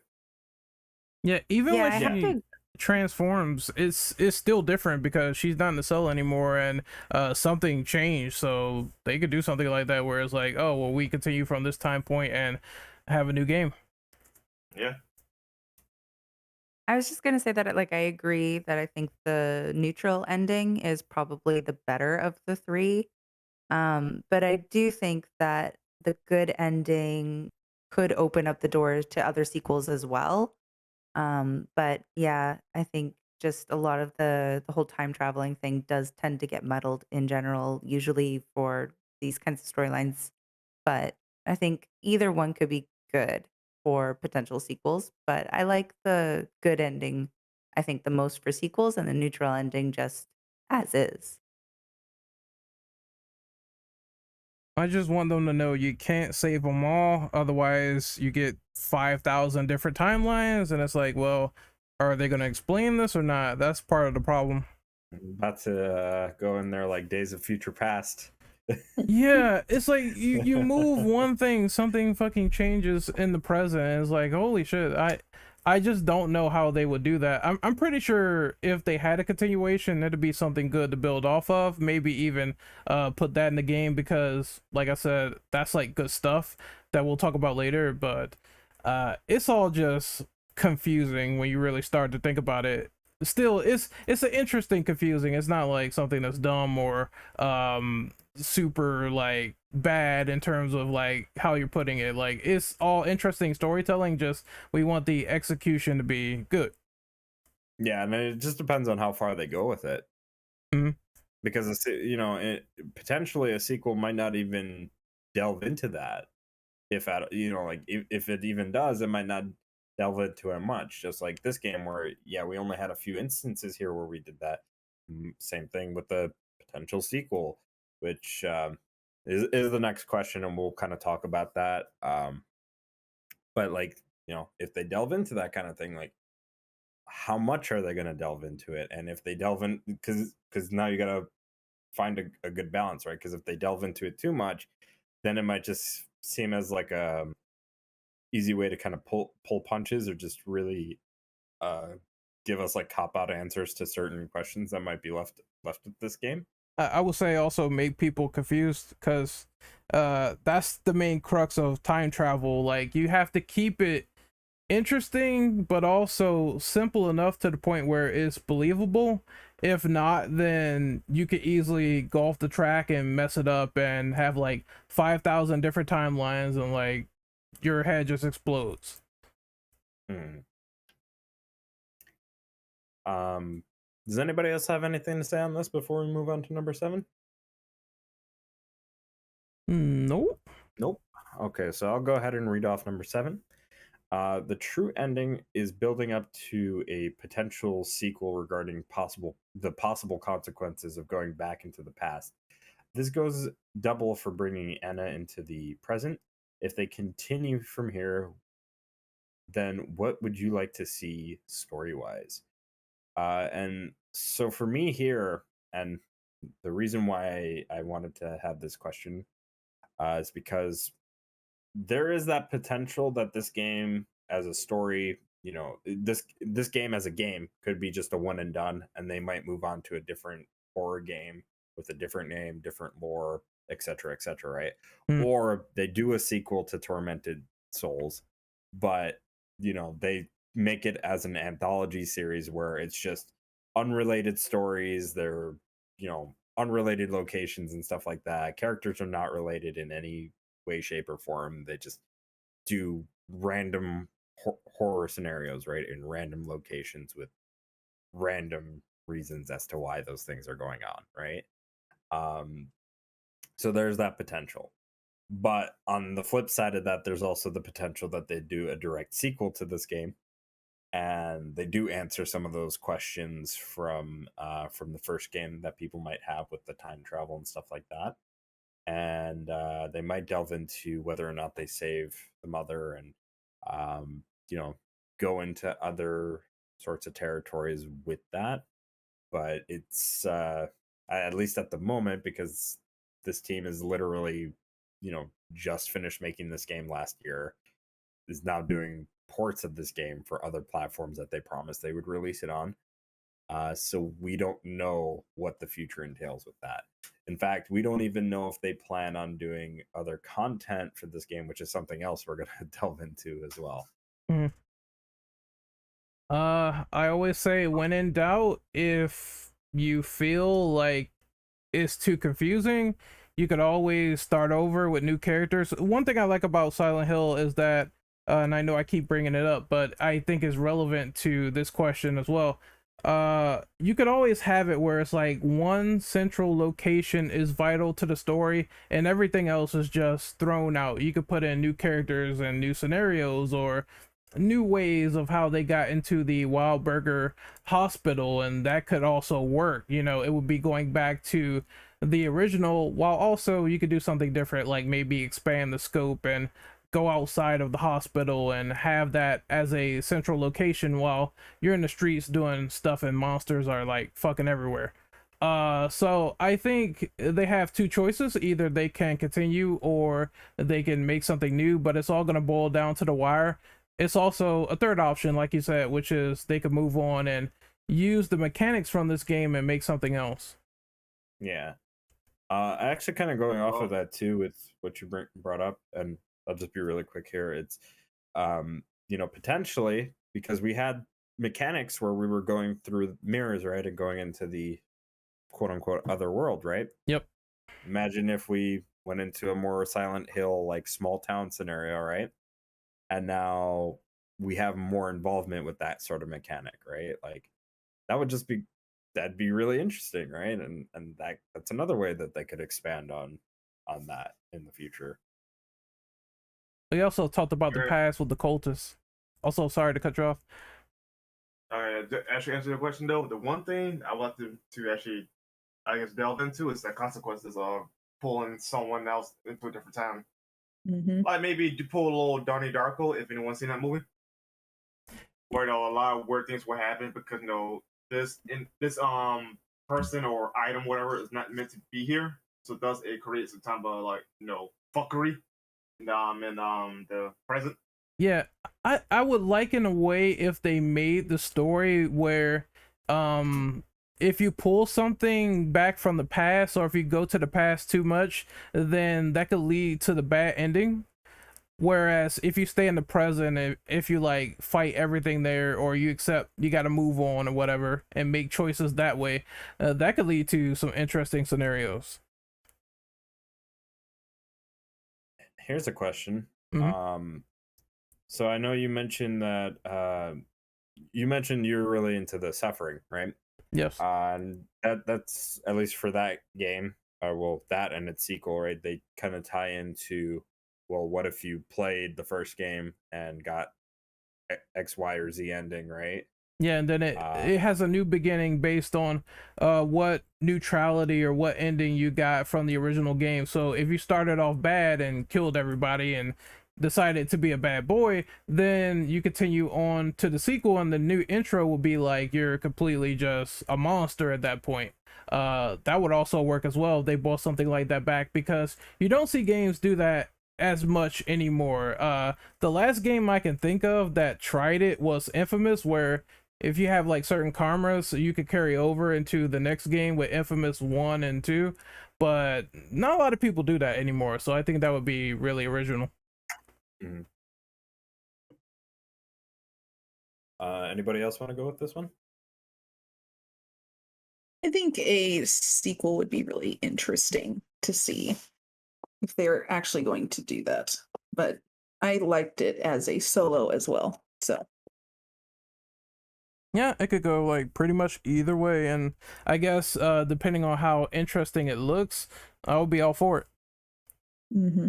Yeah, even Yeah, when I have she to. transforms, it's still different because she's not in the cell anymore, and something changed. So they could do something like that where it's like, oh well, we continue from this time point and have a new game. Yeah. I was just gonna say that like I agree that I think the neutral ending is probably the better of the three. But I do think that the good ending could open up the doors to other sequels as well. But yeah, I think just a lot of the whole time traveling thing does tend to get muddled in general, usually for these kinds of storylines. But I think either one could be good for potential sequels. But I like the good ending, I think, the most for sequels, and the neutral ending just as is. I just want them to know you can't save them all, otherwise you get 5,000 different timelines, and it's like, well, are they going to explain this or not? That's part of the problem. About to go in there like Days of Future Past. Yeah, it's like you move one thing, something fucking changes in the present, and it's like, holy shit, I just don't know how they would do that. I'm pretty sure if they had a continuation, it'd be something good to build off of. Maybe even put that in the game, because like I said, that's like good stuff that we'll talk about later. But it's all just confusing when you really start to think about it. Still, it's an interesting confusing. It's not like something that's dumb or super like bad in terms of like how you're putting it. Like, it's all interesting storytelling, just we want the execution to be good. Yeah, and it just depends on how far they go with it. Mhm. Because potentially a sequel might not even delve into that. If it even does, it might not delve into it much. Just like this game, where we only had a few instances here where we did that. Same thing with the potential sequel, which is the next question, and we'll kind of talk about that. But like, if they delve into that kind of thing, like, how much are they going to delve into it? And if they delve in, because now you got to find a good balance, right? Because if they delve into it too much, then it might just seem as like a easy way to kind of pull punches, or just really give us like cop out answers to certain questions that might be left with this game. I would say also make people confused, because that's the main crux of time travel. Like, you have to keep it interesting but also simple enough to the point where it's believable. If not, then you could easily go off the track and mess it up and have like 5,000 different timelines, and like your head just explodes. Does anybody else have anything to say on this before we move on to number 7? Nope. Okay, so I'll go ahead and read off number 7. The true ending is building up to a potential sequel regarding the possible consequences of going back into the past. This goes double for bringing Anna into the present. If they continue from here, then what would you like to see story-wise? And so for me here, and the reason why I wanted to have this question is because there is that potential that this game as a story, this game as a game could be just a one and done, and they might move on to a different horror game with a different name, different lore, etc., right? Or they do a sequel to Tormented Souls, but they make it as an anthology series where it's just unrelated stories. They're unrelated locations and stuff like that. Characters are not related in any way, shape, or form. They just do random horror scenarios, right, in random locations with random reasons as to why those things are going on, right? So there's that potential. But on the flip side of that, there's also the potential that they do a direct sequel to this game, and they do answer some of those questions from the first game that people might have with the time travel and stuff like that. And they might delve into whether or not they save the mother, and go into other sorts of territories with that. but it's at least at the moment, because this team is literally, just finished making this game last year, is now doing ports of this game for other platforms that they promised they would release it on. So we don't know what the future entails with that. In fact, we don't even know if they plan on doing other content for this game, which is something else we're going to delve into as well. Mhm. I always say, when in doubt, if you feel like it's too confusing, you could always start over with new characters. One thing I like about Silent Hill is that, and I know I keep bringing it up, but I think is relevant to this question as well. You could always have it where it's like one central location is vital to the story and everything else is just thrown out. You could put in new characters and new scenarios, or new ways of how they got into the Wildberger Hospital, and that could also work. It would be going back to the original, while also you could do something different, like maybe expand the scope and go outside of the hospital and have that as a central location while you're in the streets doing stuff and monsters are like fucking everywhere. So I think they have two choices. Either they can continue or they can make something new, but it's all going to boil down to the wire. It's also a third option, like you said, which is they could move on and use the mechanics from this game and make something else. Yeah. Actually, kind of going off of that too, with what you brought up, and I'll just be really quick here. It's, potentially, because we had mechanics where we were going through mirrors, right, and going into the quote unquote other world, right? Yep. Imagine if we went into a more Silent Hill, like small town scenario, right? And now we have more involvement with that sort of mechanic, right? Like that'd be really interesting, right? And that's another way that they could expand on that in the future. We also talked about the past with the cultists. Also, sorry to cut you off. To actually answer your question though, the one thing I want to actually, I guess, delve into is the consequences of pulling someone else into a different time. Mm-hmm. Like maybe to pull a little Donnie Darko, if anyone's seen that movie, where a lot of weird things will happen because this person or item, whatever, is not meant to be here. So thus it creates a time of fuckery in the present. Yeah, I would like, in a way, if they made the story where if you pull something back from the past, or if you go to the past too much, then that could lead to the bad ending. Whereas if you stay in the present, if you like fight everything there, or you accept you got to move on or whatever and make choices that way, that could lead to some interesting scenarios. Here's a question. Mm-hmm. So I know you mentioned that you're really into the suffering, right? Yes. And that's, at least for that game, that and its sequel, right? They kind of tie into, well, what if you played the first game and got X, Y, or Z ending, right? Yeah, and then it has a new beginning based on what neutrality or what ending you got from the original game. So if you started off bad and killed everybody and decided to be a bad boy, then you continue on to the sequel, and the new intro will be like you're completely just a monster at that point. That would also work as well if they brought something like that back, because you don't see games do that as much anymore. The last game I can think of that tried it was Infamous, where if you have like certain karmas, you could carry over into the next game with Infamous 1 and 2, but not a lot of people do that anymore, so I think that would be really original. Mm-hmm. Anybody else want to go with this one? I think a sequel would be really interesting to see if they're actually going to do that. But I liked it as a solo as well. So yeah, it could go like pretty much either way, and I guess depending on how interesting it looks, I would be all for it. mm-hmm.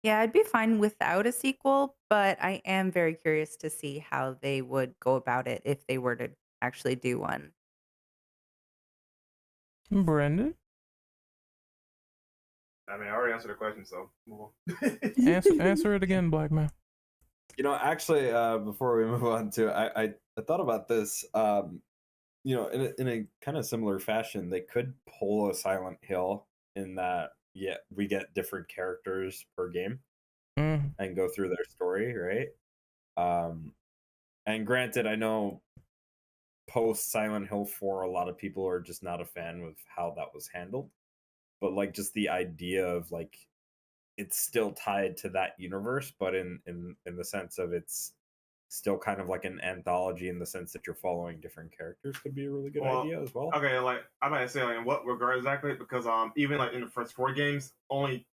Yeah, I'd be fine without a sequel, but I am very curious to see how they would go about it if they were to actually do one. Brendan? I mean, I already answered the question, so move on. answer it again, Black Man. Actually, before we move on to, I thought about this. in a kind of similar fashion, they could pull a Silent Hill in that, yeah, we get different characters per game Mm. and go through their story, right? And granted, I know post Silent Hill 4, a lot of people are just not a fan with how that was handled. But like just the idea of like it's still tied to that universe, but in the sense of it's still kind of like an anthology in the sense that you're following different characters could be a really good Well, idea as well. okay, like I'm gonna say like in what regard exactly? Because even like in the first 4 games, only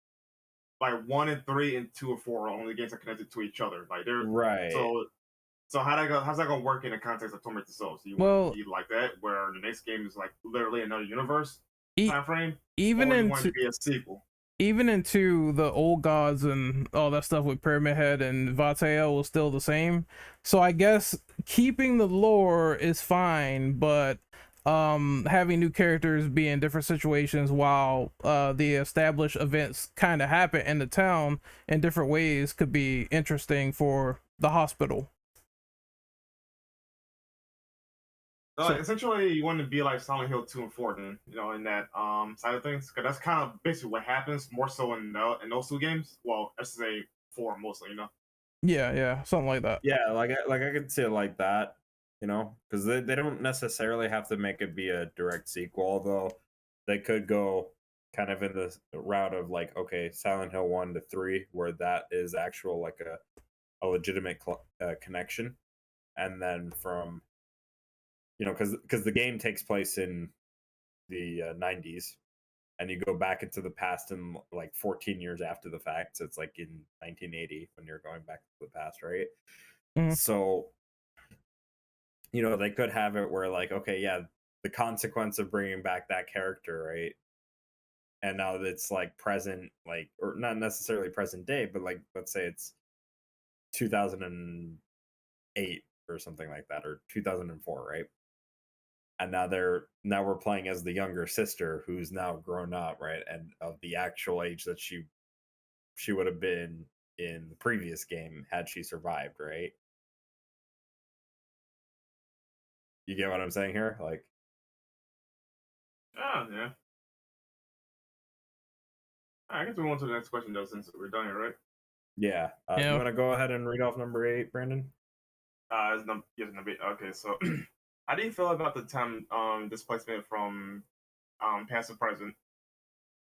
like 1 and 3 and 2 and 4 are only games that are connected to each other. Like they're Right. so how's that gonna work in the context of Tormented Souls? Do you Well- want to be like that, where the next game is like literally another universe E- time frame, even or do you want it into to be a sequel? even into the old gods and all that stuff with Pyramid Head and Vateo was still the same. So I guess keeping the lore is fine, but having new characters be in different situations while the established events kind of happen in the town in different ways could be interesting for the hospital. So- Essentially, you want to be like Silent Hill 2 and 4, then in that side of things, because that's kind of basically what happens more so in those 2 games. Well, I should say 4 mostly. Yeah, something like that. Yeah, like I could see it like that, because they don't necessarily have to make it be a direct sequel, although they could go kind of in the route of like, okay, Silent Hill 1 to 3, where that is actual like a legitimate connection, and then from because the game takes place in the 90s, and you go back into the past in like 14 years after the fact, so it's like in 1980 when you're going back to the past, right? Mhm. So they could have it where like, okay, yeah, the consequence of bringing back that character, right, and now it's like present, like, or not necessarily present day, but like let's say it's 2008 or something like that, or 2004, right? And now we're playing as the younger sister who's now grown up, right, and of the actual age that she would have been in the previous game had she survived, right? You get what I'm saying here? Like, Oh yeah. I guess we move on to the next question though, since we're done here, right? yeah. Yeah. You want to go ahead and read off number 8, Brandon? It's number 8. Okay, so how do you feel about the time displacement from past to present?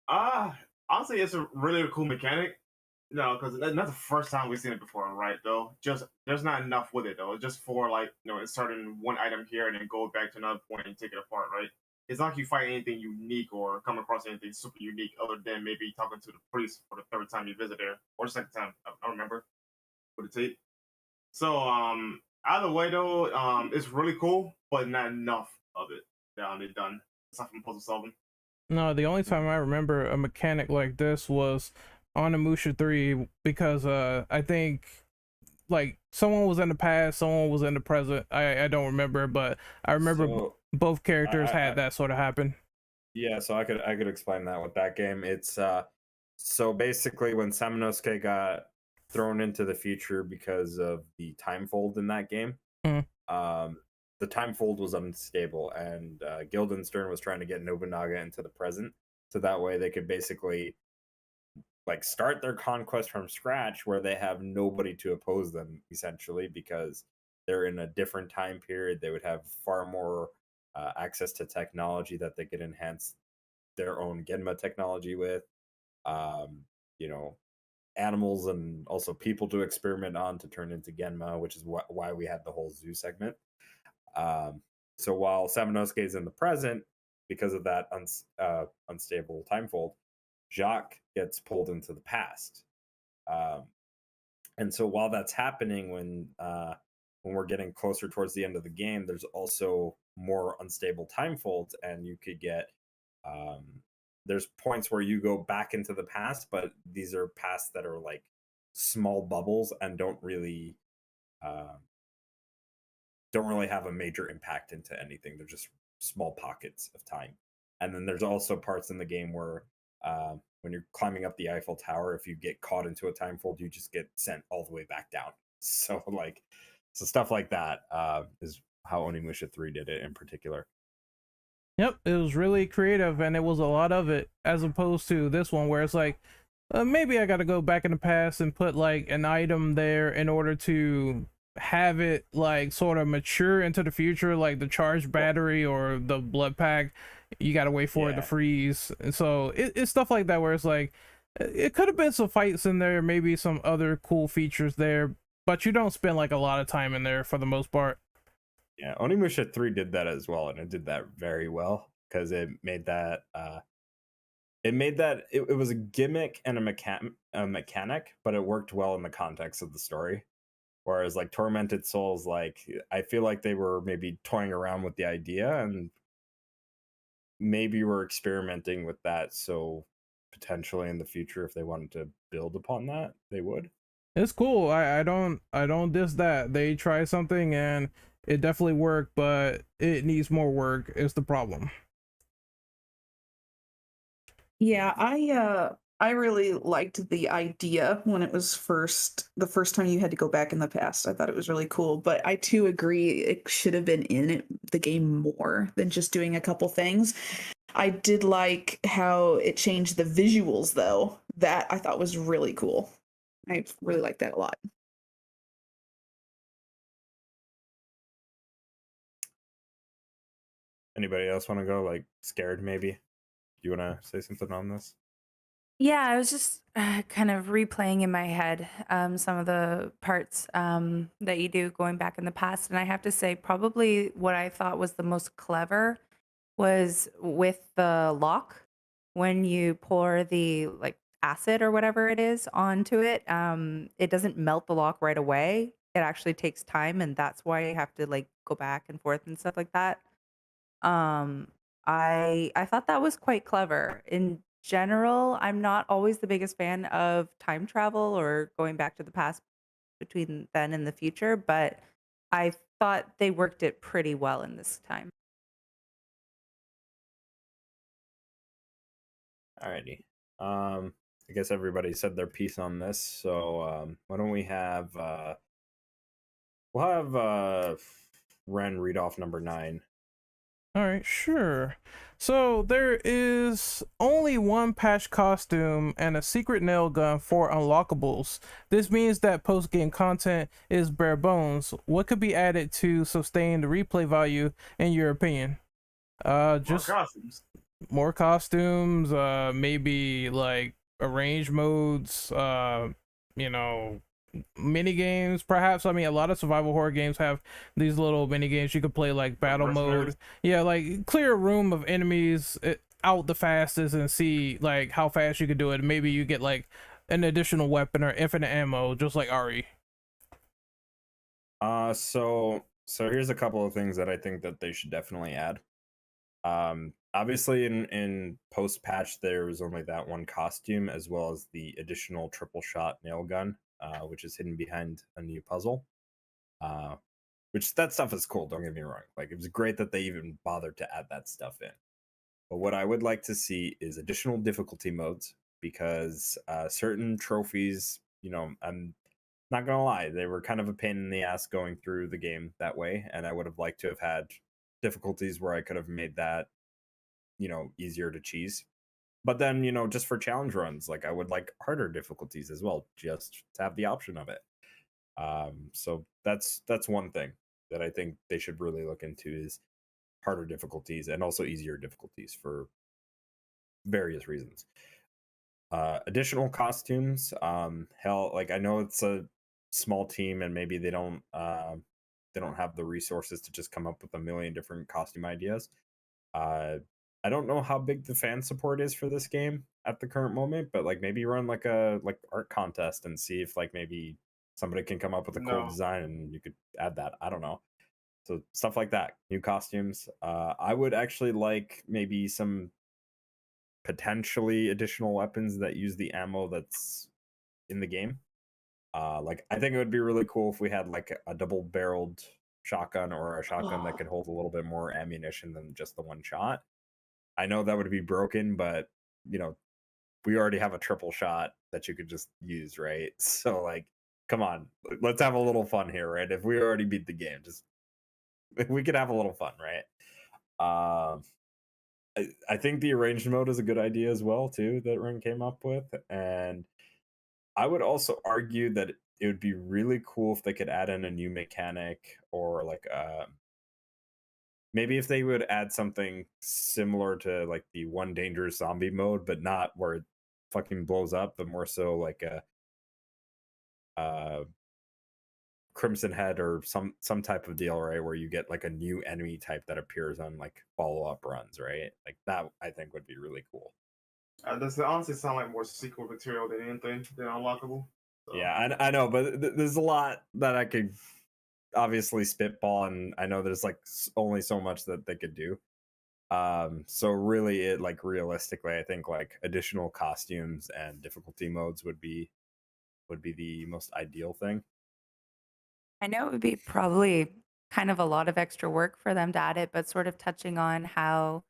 Honestly, it's a really cool mechanic. No, because that's not the first time we've seen it before, right? Though, just there's not enough with it though. It's just for like inserting one item here and then go back to another point and take it apart, right? It's not like you find anything unique or come across anything super unique, other than maybe talking to the priest for the 3rd time you visit there, or 2nd time. I don't remember what it take. So, either way though, it's really cool, but not enough of it. They've done aside from puzzle solving. No, the only time I remember a mechanic like this was on Amusha 3 because I think like someone was in the past, someone was in the present. I don't remember, but I remember So, both characters I- had that sort of happen. yeah, so I could explain that with that game. It's so basically when Samanosuke got thrown into the future because of the time fold in that game, the time fold was unstable, and Guildenstern was trying to get Nobunaga into the present, so that way they could basically like start their conquest from scratch, where they have nobody to oppose them essentially, because they're in a different time period. They would have far more access to technology that they could enhance their own Genma technology with, you know, animals and also people to experiment on to turn into Genma, which is why we had the whole zoo segment. So while Samanosuke is in the present, because of that unstable time fold, Jacques gets pulled into the past. And so while that's happening, when we're getting closer towards the end of the game, there's also more unstable time folds, and you could get there's points where you go back into the past, but these are pasts that are like small bubbles and don't really have a major impact into anything. They're just small pockets of time. And then there's also parts in the game where when you're climbing up the Eiffel Tower, if you get caught into a time fold, you just get sent all the way back down. So stuff like that is how Onimusha 3 did it in particular. Yep, it was really creative, and it was a lot of it, as opposed to this one where it's like, maybe I got to go back in the past and put like an item there in order to have it like sort of mature into the future, like the charged battery or the blood pack. You got to wait for it to Yeah. freeze, and so it's stuff like that where it's like, it could have been some fights in there, maybe some other cool features there, but you don't spend like a lot of time in there for the most part. Yeah, Onimusha 3 did that as well, and it did that very well because it made that it was a gimmick and a mechanic, but it worked well in the context of the story. Whereas like Tormented Souls, like I feel like they were maybe toying around with the idea and maybe were experimenting with that, so potentially in the future if they wanted to build upon that, they would. It's cool. I don't diss that. They try something and it definitely worked, but it needs more work is the problem. Yeah, I really liked the idea when it was the first time you had to go back in the past. I thought it was really cool, but I too agree it should have been in the game more than just doing a couple things. I did like how it changed the visuals though. That I thought was really cool. I really liked that a lot. Anybody else want to go? Like scared maybe? Do you want to say something on this? Yeah, I was just kind of replaying in my head some of the parts that you do going back in the past. And I have to say, probably what I thought was the most clever was with the lock. When you pour the like acid or whatever it is onto it, it doesn't melt the lock right away. It actually takes time, and that's why you have to like go back and forth and stuff like that. Um, I thought that was quite clever. In general, I'm not always the biggest fan of time travel or going back to the past between then and the future, but I thought they worked it pretty well in this time. Alrighty. I guess everybody said their piece on this, so why don't we have we'll have Ren read off number 9. All right, sure. So there is only one patch costume and a secret nail gun for unlockables. This means that post-game content is bare bones. What could be added to sustain the replay value in your opinion? Just More costumes. more costumes, maybe like arrange modes, you know, mini games perhaps. I mean, a lot of survival horror games have these little mini games you could play, like battle mode. Yeah, like clear a room of enemies out the fastest and see like how fast you could do it. Maybe you get like an additional weapon or infinite ammo, just like Ari. So here's a couple of things that I think that they should definitely add. Obviously in post patch there was only that one costume, as well as the additional triple shot nail gun, which is hidden behind a new puzzle. Which that stuff is cool, don't get me wrong. Like, it was great that they even bothered to add that stuff in. But what I would like to see is additional difficulty modes, because certain trophies, you know, I'm not gonna lie, they were kind of a pain in the ass going through the game that way, and I would have liked to have had difficulties where I could have made that, you know, easier to cheese. But then, you know, just for challenge runs, like I would like harder difficulties as well, just to have the option of it. So that's one thing that I think they should really look into, is harder difficulties and also easier difficulties for various reasons. Additional costumes, hell, like I know it's a small team and maybe they don't have the resources to just come up with a million different costume ideas. I don't know how big the fan support is for this game at the current moment, but like maybe run like a art contest and see if like maybe somebody can come up with a cool design and you could add that. I don't know. So stuff like that, new costumes. I would actually like maybe some potentially additional weapons that use the ammo that's in the game. Like I think it would be really cool if we had like a double-barreled shotgun, or a shotgun that could hold a little bit more ammunition than just the one shot. I know that would be broken, but you know, we already have a triple shot that you could just use, right? So like, come on, let's have a little fun here, right? If we already beat the game, just we could have a little fun, right? I think the arranged mode is a good idea as well too that Ring came up with, and I would also argue that it would be really cool if they could add in a new mechanic, or like maybe if they would add something similar to like the one dangerous zombie mode, but not where it fucking blows up, but more so like a Crimson Head or some type of deal, right, where you get like a new enemy type that appears on like follow-up runs, right? Like that I think would be really cool. Does it honestly sound like more sequel material than anything than unlockable? So. Yeah, I know, but there's a lot that I could obviously spitball, and I know there's like only so much that they could do. So really, it like realistically, I think like additional costumes and difficulty modes would be the most ideal thing. I know it would be probably kind of a lot of extra work for them to add it, but sort of touching on how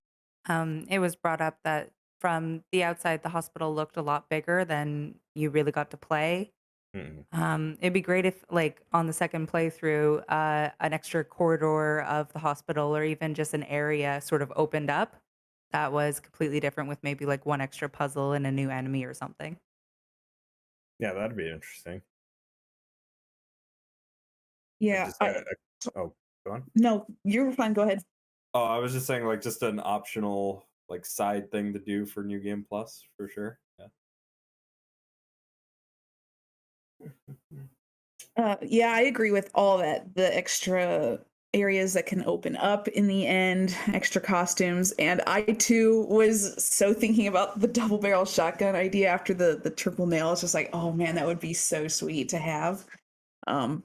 it was brought up that from the outside, the hospital looked a lot bigger than you really got to play. It'd be great if, like, on the second playthrough, an extra corridor of the hospital or even just an area sort of opened up that was completely different with maybe like one extra puzzle and a new enemy or something. Yeah, that'd be interesting. Yeah. Oh, go on. No, you're fine. Go ahead. Oh, I was just saying, like, just an optional, like, side thing to do for New Game Plus, for sure. Yeah. Yeah, I agree with all that. The extra areas that can open up in the end, extra costumes, and I too was so thinking about the double barrel shotgun idea after the triple nail. It's just like, oh man, that would be so sweet to have. I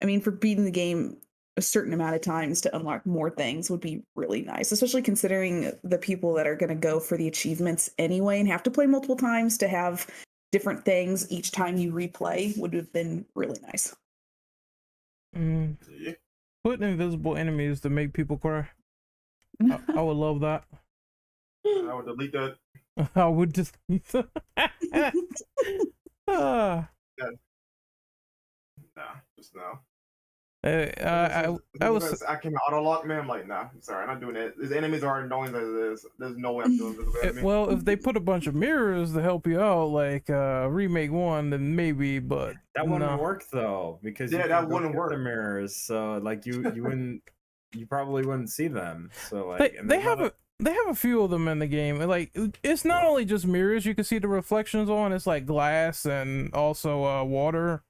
mean, for beating the game a certain amount of times to unlock more things would be really nice, especially considering the people that are going to go for the achievements anyway and have to play multiple times to have different things each time you replay would have been really nice. Put invisible enemies to make people cry. I would love that. I would delete that. I would just. Nah, just no. I was. I can auto lock, man. I'm like, nah, I'm sorry, I'm not doing that. These enemies are annoying as it is. There's no way I'm doing this. Well, if they put a bunch of mirrors to help you out, like remake 1, then maybe. But that wouldn't work though, because that wouldn't work. The mirrors, so like you wouldn't, you probably wouldn't see them. So like they have a few of them in the game. Like it's not only just mirrors you can see the reflections on. It's like glass and also water.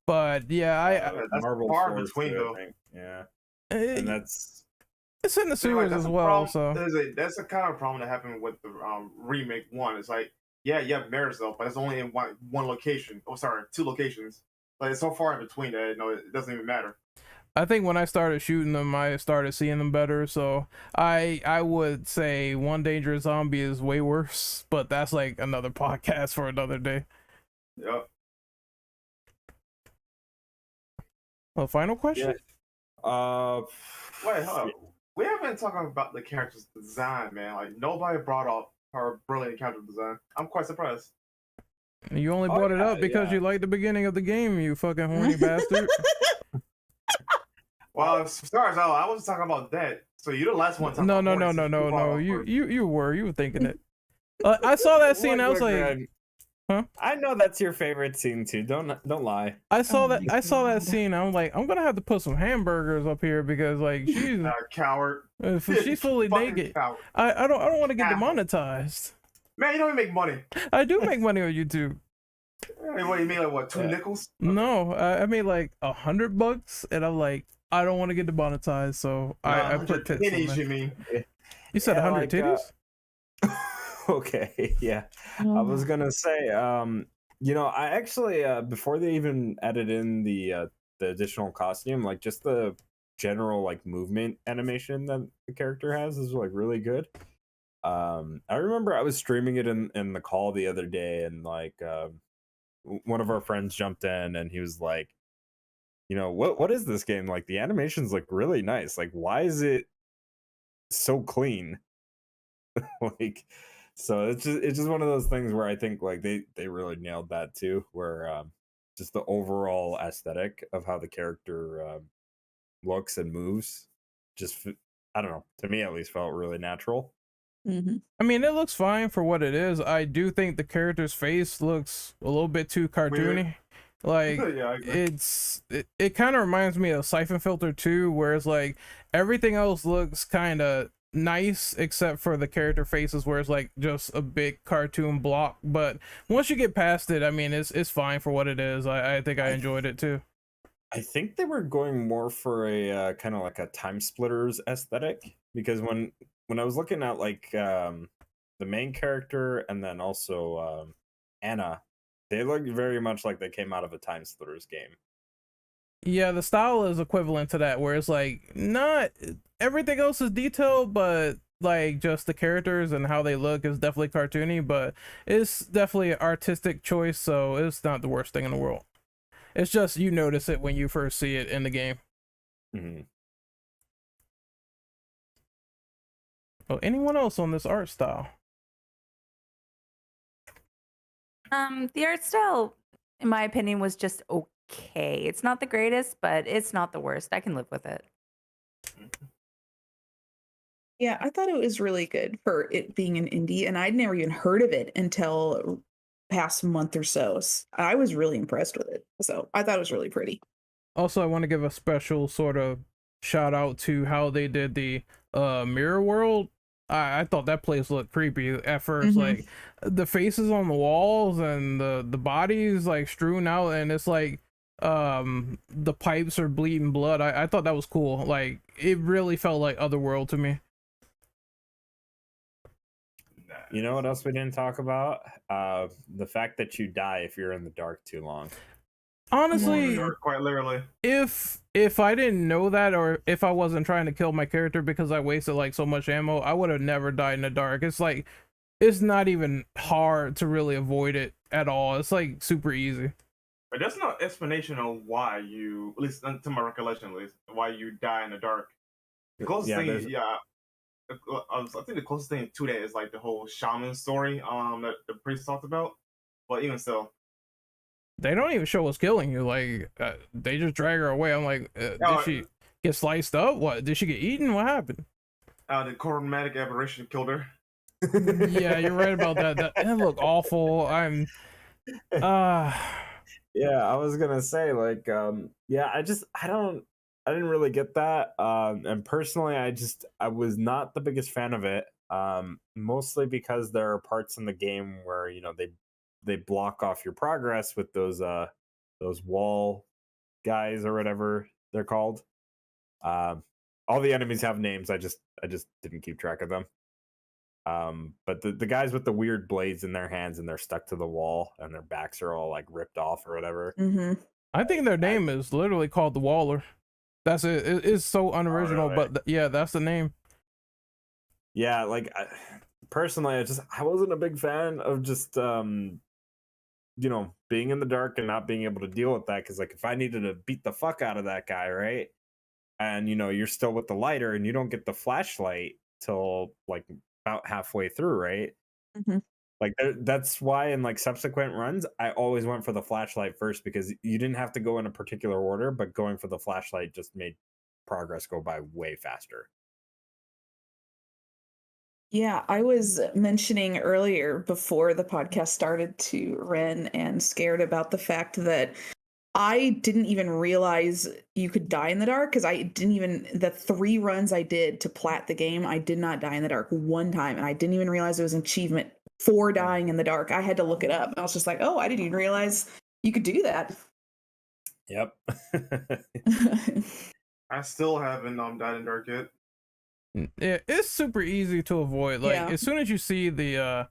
But yeah, that's far between though. Yeah, and it's in the sewers as well. So that's a kind of problem that happened with the remake 1. It's like, yeah, you have mirrors though, but it's only in one location. Oh, sorry, 2 locations. But it's so far in between that it doesn't even matter. I think when I started shooting them, I started seeing them better. So I would say One Dangerous Zombie is way worse, but that's like another podcast for another day. Yep. A final question? Yeah. Wait, hold on. We haven't been talking about the character's design, man. Like, nobody brought up her brilliant character design. I'm quite surprised. You only brought it up because you liked the beginning of the game, you fucking horny bastard. Well, sorry, I was talking about that. So you're the last one talking about No. You were thinking it. I saw that scene. I was like, huh? I know that's your favorite scene too. Don't lie. I saw that scene. I'm like, I'm gonna have to put some hamburgers up here because like she's a coward. She's fully naked. Coward. I don't want to get demonetized. Man, you don't even make money. I do make money on YouTube. Hey, what you mean, like what? 2 nickels? No, I made like $100, and I'm like, I don't want to get demonetized, so I put tits. Pennies, you mean? You said 100 titties? Okay, yeah. I was gonna say, I actually before they even added in the additional costume, like just the general like movement animation that the character has is like really good. I remember I was streaming it in the call the other day, and like one of our friends jumped in and he was like, what is this game? Like the animations look really nice. Like why is it so clean? Like. So it's just one of those things where I think like they really nailed that too, where just the overall aesthetic of how the character looks and moves I don't know, to me at least felt really natural. Mm-hmm. I mean, it looks fine for what it is. I do think the character's face looks a little bit too cartoony. Like Yeah, I agree. it kind of reminds me of Siphon Filter 2, where it's like everything else looks kind of nice except for the character faces, where it's like just a big cartoon block. But once you get past it, I mean, it's fine for what it is. I think I enjoyed it too. I think they were going more for a kind of like a Time Splitters aesthetic, because when I was looking at like the main character and then also Anna, they look very much like they came out of a Time Splitters game. Yeah, the style is equivalent to that, where it's like not everything else is detailed, but like just the characters and how they look is definitely cartoony, but it's definitely an artistic choice, so it's not the worst thing in the world. It's just you notice it when you first see it in the game. Mm-hmm. Oh, anyone else on this art style? The art style, in my opinion, was just okay. It's not the greatest, but it's not the worst. I can live with it. Yeah, I thought it was really good for it being an indie, and I'd never even heard of it until past month or so. I was really impressed with it. So I thought it was really pretty. Also, I want to give a special sort of shout out to how they did the mirror world. I thought that place looked creepy at first. Mhm. Like the faces on the walls and the bodies like strewn out, and it's like the pipes are bleeding blood. I thought that was cool. Like it really felt like Otherworld to me. You know what else we didn't talk about? The fact that you die if you're in the dark too long. Honestly, Quite literally. if I didn't know that, or if I wasn't trying to kill my character because I wasted like so much ammo, I would have never died in the dark. It's like it's not even hard to really avoid it at all. It's like super easy. But there's no explanation on why you, at least to my recollection, at least, why you die in the dark. The closest Yeah, thing, there's- I think the closest thing to that is like the whole shaman story that the priest talked about. But even still, They don't even show us killing you. Like they just drag her away. I'm like, did she get sliced up? What, did she get eaten? What happened? the chromatic aberration killed her. Yeah, you're right about that. That looked awful. I'm Yeah, I was gonna say like yeah, I didn't really get that. And personally I was not the biggest fan of it. Mostly because there are parts in the game where, you know, they block off your progress with those wall guys or whatever they're called. All the enemies have names. I just didn't keep track of them. But the guys with the weird blades in their hands and they're stuck to the wall and their backs are all like ripped off or whatever. Mm-hmm. I think their name is literally called the Waller. That's it. It's so unoriginal, really? but yeah, that's the name. Yeah, like personally, I wasn't a big fan of just you know, being in the dark and not being able to deal with that, because like if I needed to beat the fuck out of that guy, right, and you know you're still with the lighter and you don't get the flashlight till like about halfway through, right? Mhm. Like that's why in like subsequent runs I always went for the flashlight first, because you didn't have to go in a particular order, but going for the flashlight just made progress go by way faster. Yeah, I was mentioning earlier before the podcast started to Ren and Scared about the fact that I didn't even realize you could die in the dark, because I didn't even, the 3 runs I did to plat the game, I did not die in the dark one time, and I didn't even realize it was an achievement for dying in the dark. I had to look it up. I was just like, oh, I didn't even realize you could do that. Yep. I still haven't died in dark yet. Yeah, it's super easy to avoid. Like Yeah. as soon as you see the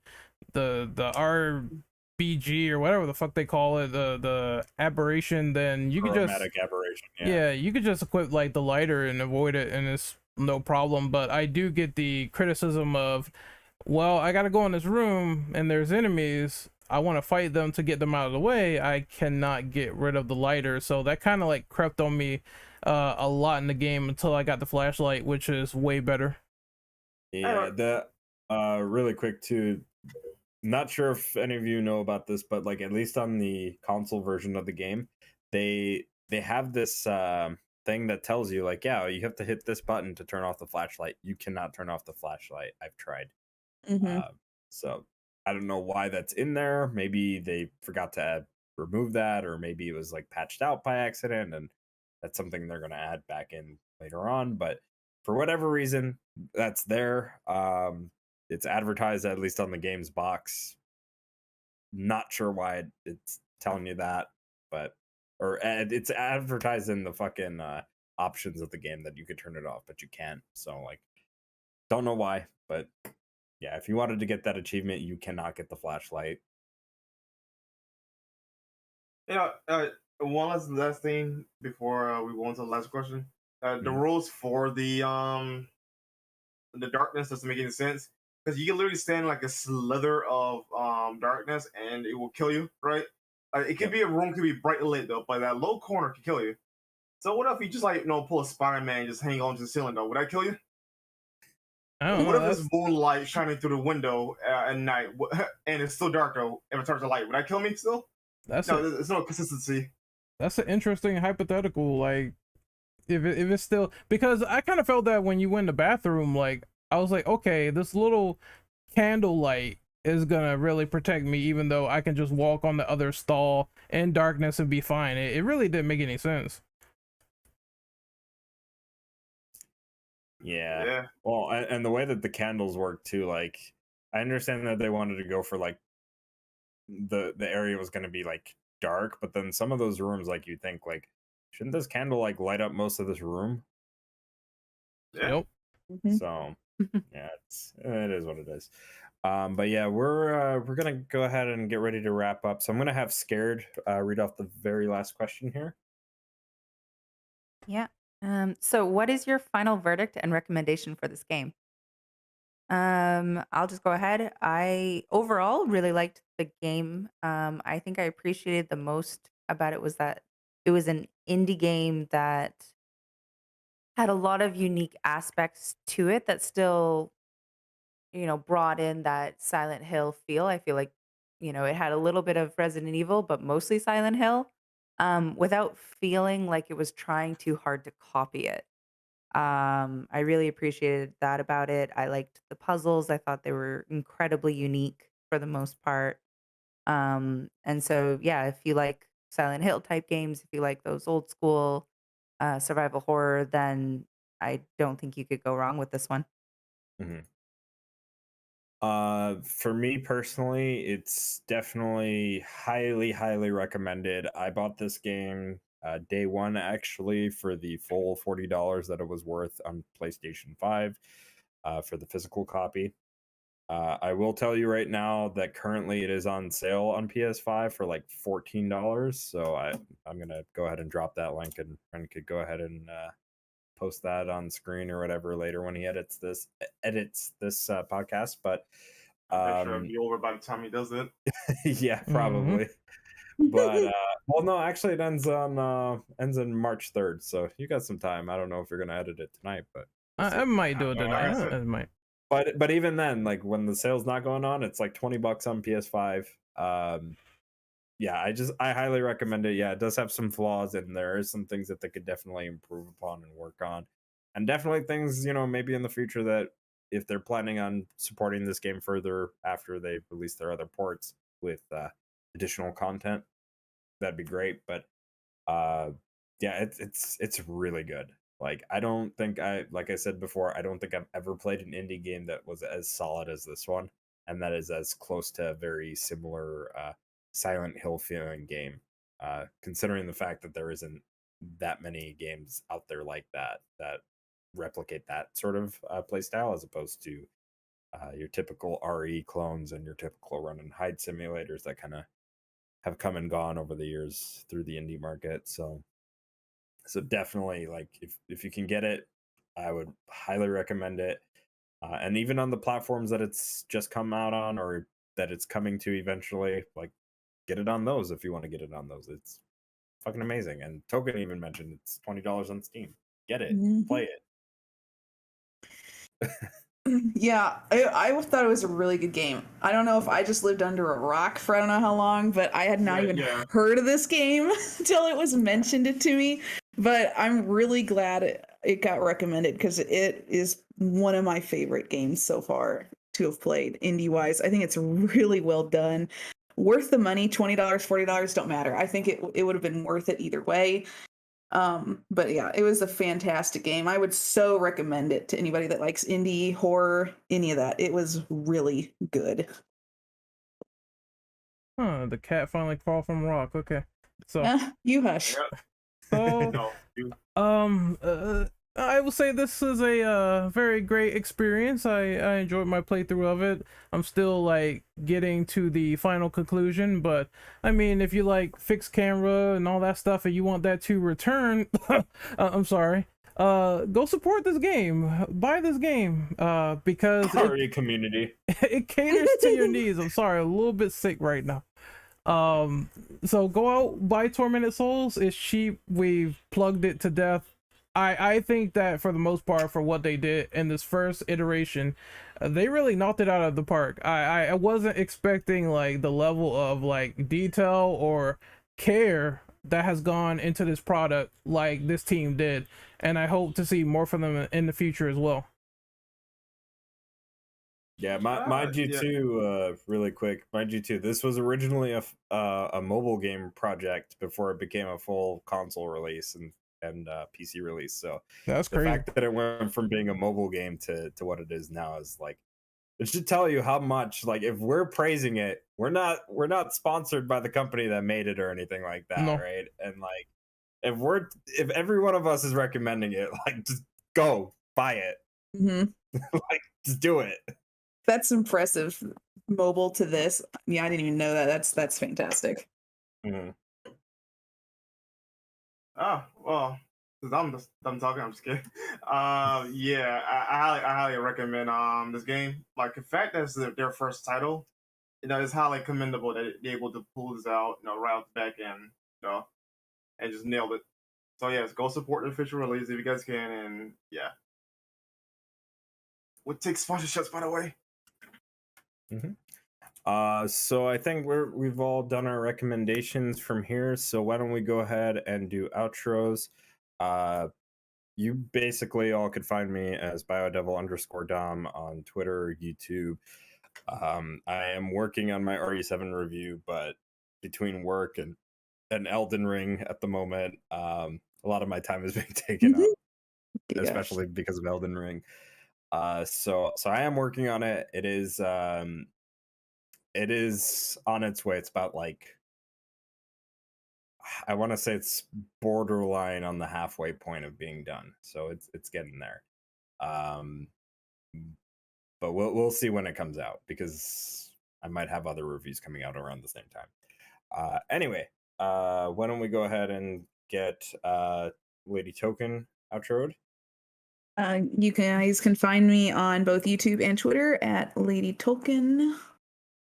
RBG or whatever the fuck they call it, the aberration, then you could just Chromatic aberration. yeah, you could just equip like the lighter and avoid it, and it's no problem. But I do get the criticism of, well, I gotta go in this room and there's enemies. I want to fight them to get them out of the way. I cannot get rid of the lighter, so that kind of like crept on me a lot in the game until I got the flashlight, which is way better. Yeah, the really quick too. Not sure if any of you know about this, but like at least on the console version of the game, they have this thing that tells you like, yeah, you have to hit this button to turn off the flashlight. You cannot turn off the flashlight. I've tried. Mm-hmm. So I don't know why that's in there. Maybe they forgot to remove that, or maybe it was like patched out by accident, and that's something they're going to add back in later on. But for whatever reason, that's there. It's advertised at least on the game's box. Not sure why it's telling you that, but or it's advertised in the fucking options of the game that you could turn it off, but you can't. So like, don't know why, but yeah, if you wanted to get that achievement, you cannot get the flashlight. Yeah. One last thing before we go on to the last question. The rules for the darkness doesn't make any sense, because you can literally stand like a slither of darkness and it will kill you, right? It could be a room, could be brightly lit though, but that low corner can kill you. So what if you just like pull a Spider-Man and just hang on to the ceiling though? Would that kill you? I don't What know. if there's moonlight shining through the window at night and it's still dark though? If it turns to light, would that kill me still? There's no consistency. That's an interesting hypothetical. Like, if it's still, because I kind of felt that when you went in the bathroom, like I was like, okay, this little candle light is gonna really protect me, even though I can just walk on the other stall in darkness and be fine. It really didn't make any sense. Yeah. Well, and the way that the candles work too, like I understand that they wanted to go for like the area was going to be like dark, but then some of those rooms, like you think like, shouldn't this candle like light up most of this room? Yeah. Nope. So yeah, it is what it is. But yeah, we're gonna go ahead and get ready to wrap up. So I'm gonna have Scared read off the very last question here. Yeah. So what is your final verdict and recommendation for this game? I'll just go ahead. I overall really liked the game. I think I appreciated the most about it was that it was an indie game that had a lot of unique aspects to it that still, brought in that Silent Hill feel. I feel like, it had a little bit of Resident Evil, but mostly Silent Hill, without feeling like it was trying too hard to copy it. I really appreciated that about it. I liked the puzzles. I thought they were incredibly unique for the most part. And so, yeah, if you like Silent Hill type games, if you like those old school survival horror, then I don't think you could go wrong with this one. For me personally, it's definitely highly recommended. I bought this game day one actually for the full $40 that it was worth on PlayStation 5 for the physical copy. I will tell you right now that currently it is on sale on PS5 for like $14. So I'm gonna go ahead and drop that link, and Ren could go ahead and post that on screen or whatever later when he edits this podcast. But I'm sure it'll be over by the time he does it. yeah, probably. But well, no, actually it ends in March 3rd, so you got some time. I don't know if you're gonna edit it tonight, but I might do it tonight. I might. But even then, like when the sale's not going on, it's like $20 on PS5. Yeah, I highly recommend it. Yeah, it does have some flaws, and there is some things that they could definitely improve upon and work on, and definitely things maybe in the future that if they're planning on supporting this game further after they release their other ports with additional content, that'd be great. But yeah, it's really good. Like like I said before, I don't think I've ever played an indie game that was as solid as this one, and that is as close to a very similar Silent Hill feeling game. Considering the fact that there isn't that many games out there like that replicate that sort of play style, as opposed to your typical RE clones and your typical run and hide simulators that kind of have come and gone over the years through the indie market. So definitely, like if you can get it, I would highly recommend it. And even on the platforms that it's just come out on, or that it's coming to eventually, like get it on those if you want to get it on those. It's fucking amazing. And Token even mentioned it's $20 on Steam. Get it, play it. Yeah, I thought it was a really good game. I don't know if I just lived under a rock for I don't know how long, but I had not even heard of this game until it was mentioned to me. But I'm really glad it got recommended because it is one of my favorite games so far to have played indie wise. I think it's really well done. Worth the money, $20, $40, don't matter. I think it would have been worth it either way. But yeah, it was a fantastic game. I would so recommend it to anybody that likes indie, horror, any of that. It was really good. The cat finally crawled from a rock. Okay. So You hush. so No, you- I will say this is a very great experience. I enjoyed my playthrough of it. I'm still like getting to the final conclusion, but I mean, if you like fixed camera and all that stuff and you want that to return, I'm sorry. Go support this game. Buy this game. Because Sorry, community. it caters to your needs. I'm sorry, a little bit sick right now. So go out, buy Tormented Souls. It's cheap. We've plugged it to death. I think that for the most part, for what they did in this first iteration, they really knocked it out of the park. I wasn't expecting like the level of like detail or care that has gone into this product like this team did, and I hope to see more from them in the future as well. Yeah, mind you yeah. too. Really quick, mind you too. This was originally a mobile game project before it became a full console release and PC release. So That's the crazy. fact that it went from being a mobile game to what it is now is like, it should tell you how much, like, if we're praising it, we're not sponsored by the company that made it or anything like that, No. right? And like, if every one of us is recommending it, like, just go buy it. Like, just do it. That's impressive. Mobile to this. Yeah, I didn't even know that. That's fantastic. Mhm. Oh, well, since I'm talking, I'm just kidding. Yeah, I highly recommend this game. Like, the fact that it's their first title, it's highly commendable that they're able to pull this out, right off the back end, and just nailed it. So yes, go support the official release if you guys can, and yeah. What takes sponsorships, by the way? So I think we've all done our recommendations from here. So why don't we go ahead and do outros? You basically all could find me as biodevil_dom on Twitter, YouTube. I am working on my RE7 review, but between work and Elden Ring at the moment, a lot of my time is being taken up, especially because of Elden Ring. So I am working on it. It is on its way. It's about like, I want to say it's borderline on the halfway point of being done. So it's getting there. But we'll see when it comes out, because I might have other reviews coming out around the same time. Anyway, why don't we go ahead and get Lady Token outroed? You guys can find me on both YouTube and Twitter at Lady Tolkien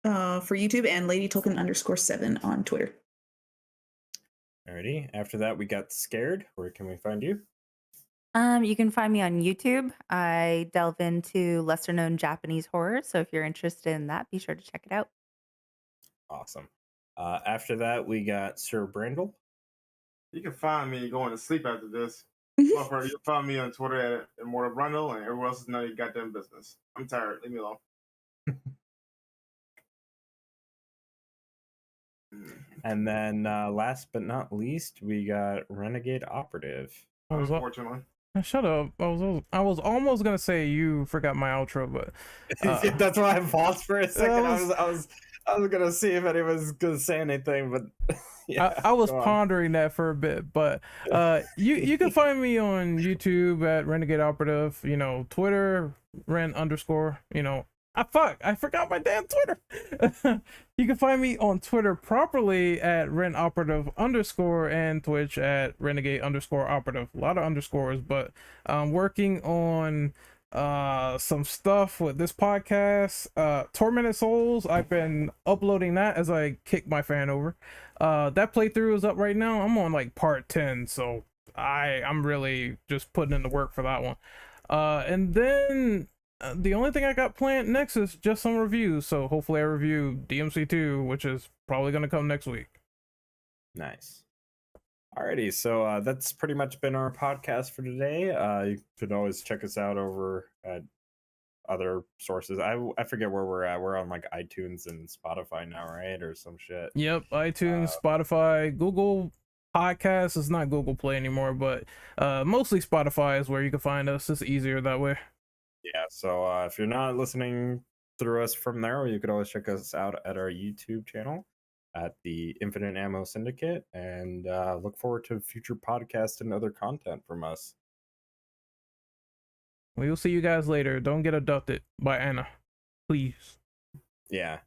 for YouTube, and Lady Tolkien_7 on Twitter. Alrighty. After that, we got Scared. Where can we find you? You can find me on YouTube. I delve into lesser known Japanese horror, so if you're interested in that, be sure to check it out. Awesome. After that, we got Sir Brandel. You can find me going to sleep after this. You can find me on Twitter at Immortal Brundle, and everyone else is none of your goddamn business. I'm tired. Leave me alone. And then last but not least, we got Renegade Operative. Unfortunately. Shut up. I was almost gonna say you forgot my outro, but That's why I paused for a second. I was gonna see if anyone's gonna say anything, but yeah, I was pondering that for a bit. But you can find me on YouTube at Renegade Operative. Twitter Ren_. I forgot my damn Twitter. You can find me on Twitter properly at RenOperative_ and Twitch at Renegade_Operative. A lot of underscores, but I'm working on some stuff with this podcast. Tormented Souls, I've been uploading that as I kick my fan over. That playthrough is up right now. I'm on like part 10, so I'm really just putting in the work for that one. And then the only thing I got planned next is just some reviews, so hopefully I review DMC2, which is probably going to come next week. Nice. Alrighty, so that's pretty much been our podcast for today. You can always check us out over at other sources. I forget where we're at. We're on like iTunes and Spotify now, right? Or some shit. Yep, iTunes, Spotify, Google Podcasts. It's not Google Play anymore, but mostly Spotify is where you can find us. It's easier that way. Yeah, so if you're not listening through us from there, you could always check us out at our YouTube channel at the Infinite Ammo Syndicate, and look forward to future podcasts and other content from us. We will see you guys later. Don't get abducted by Anna, please. Yeah.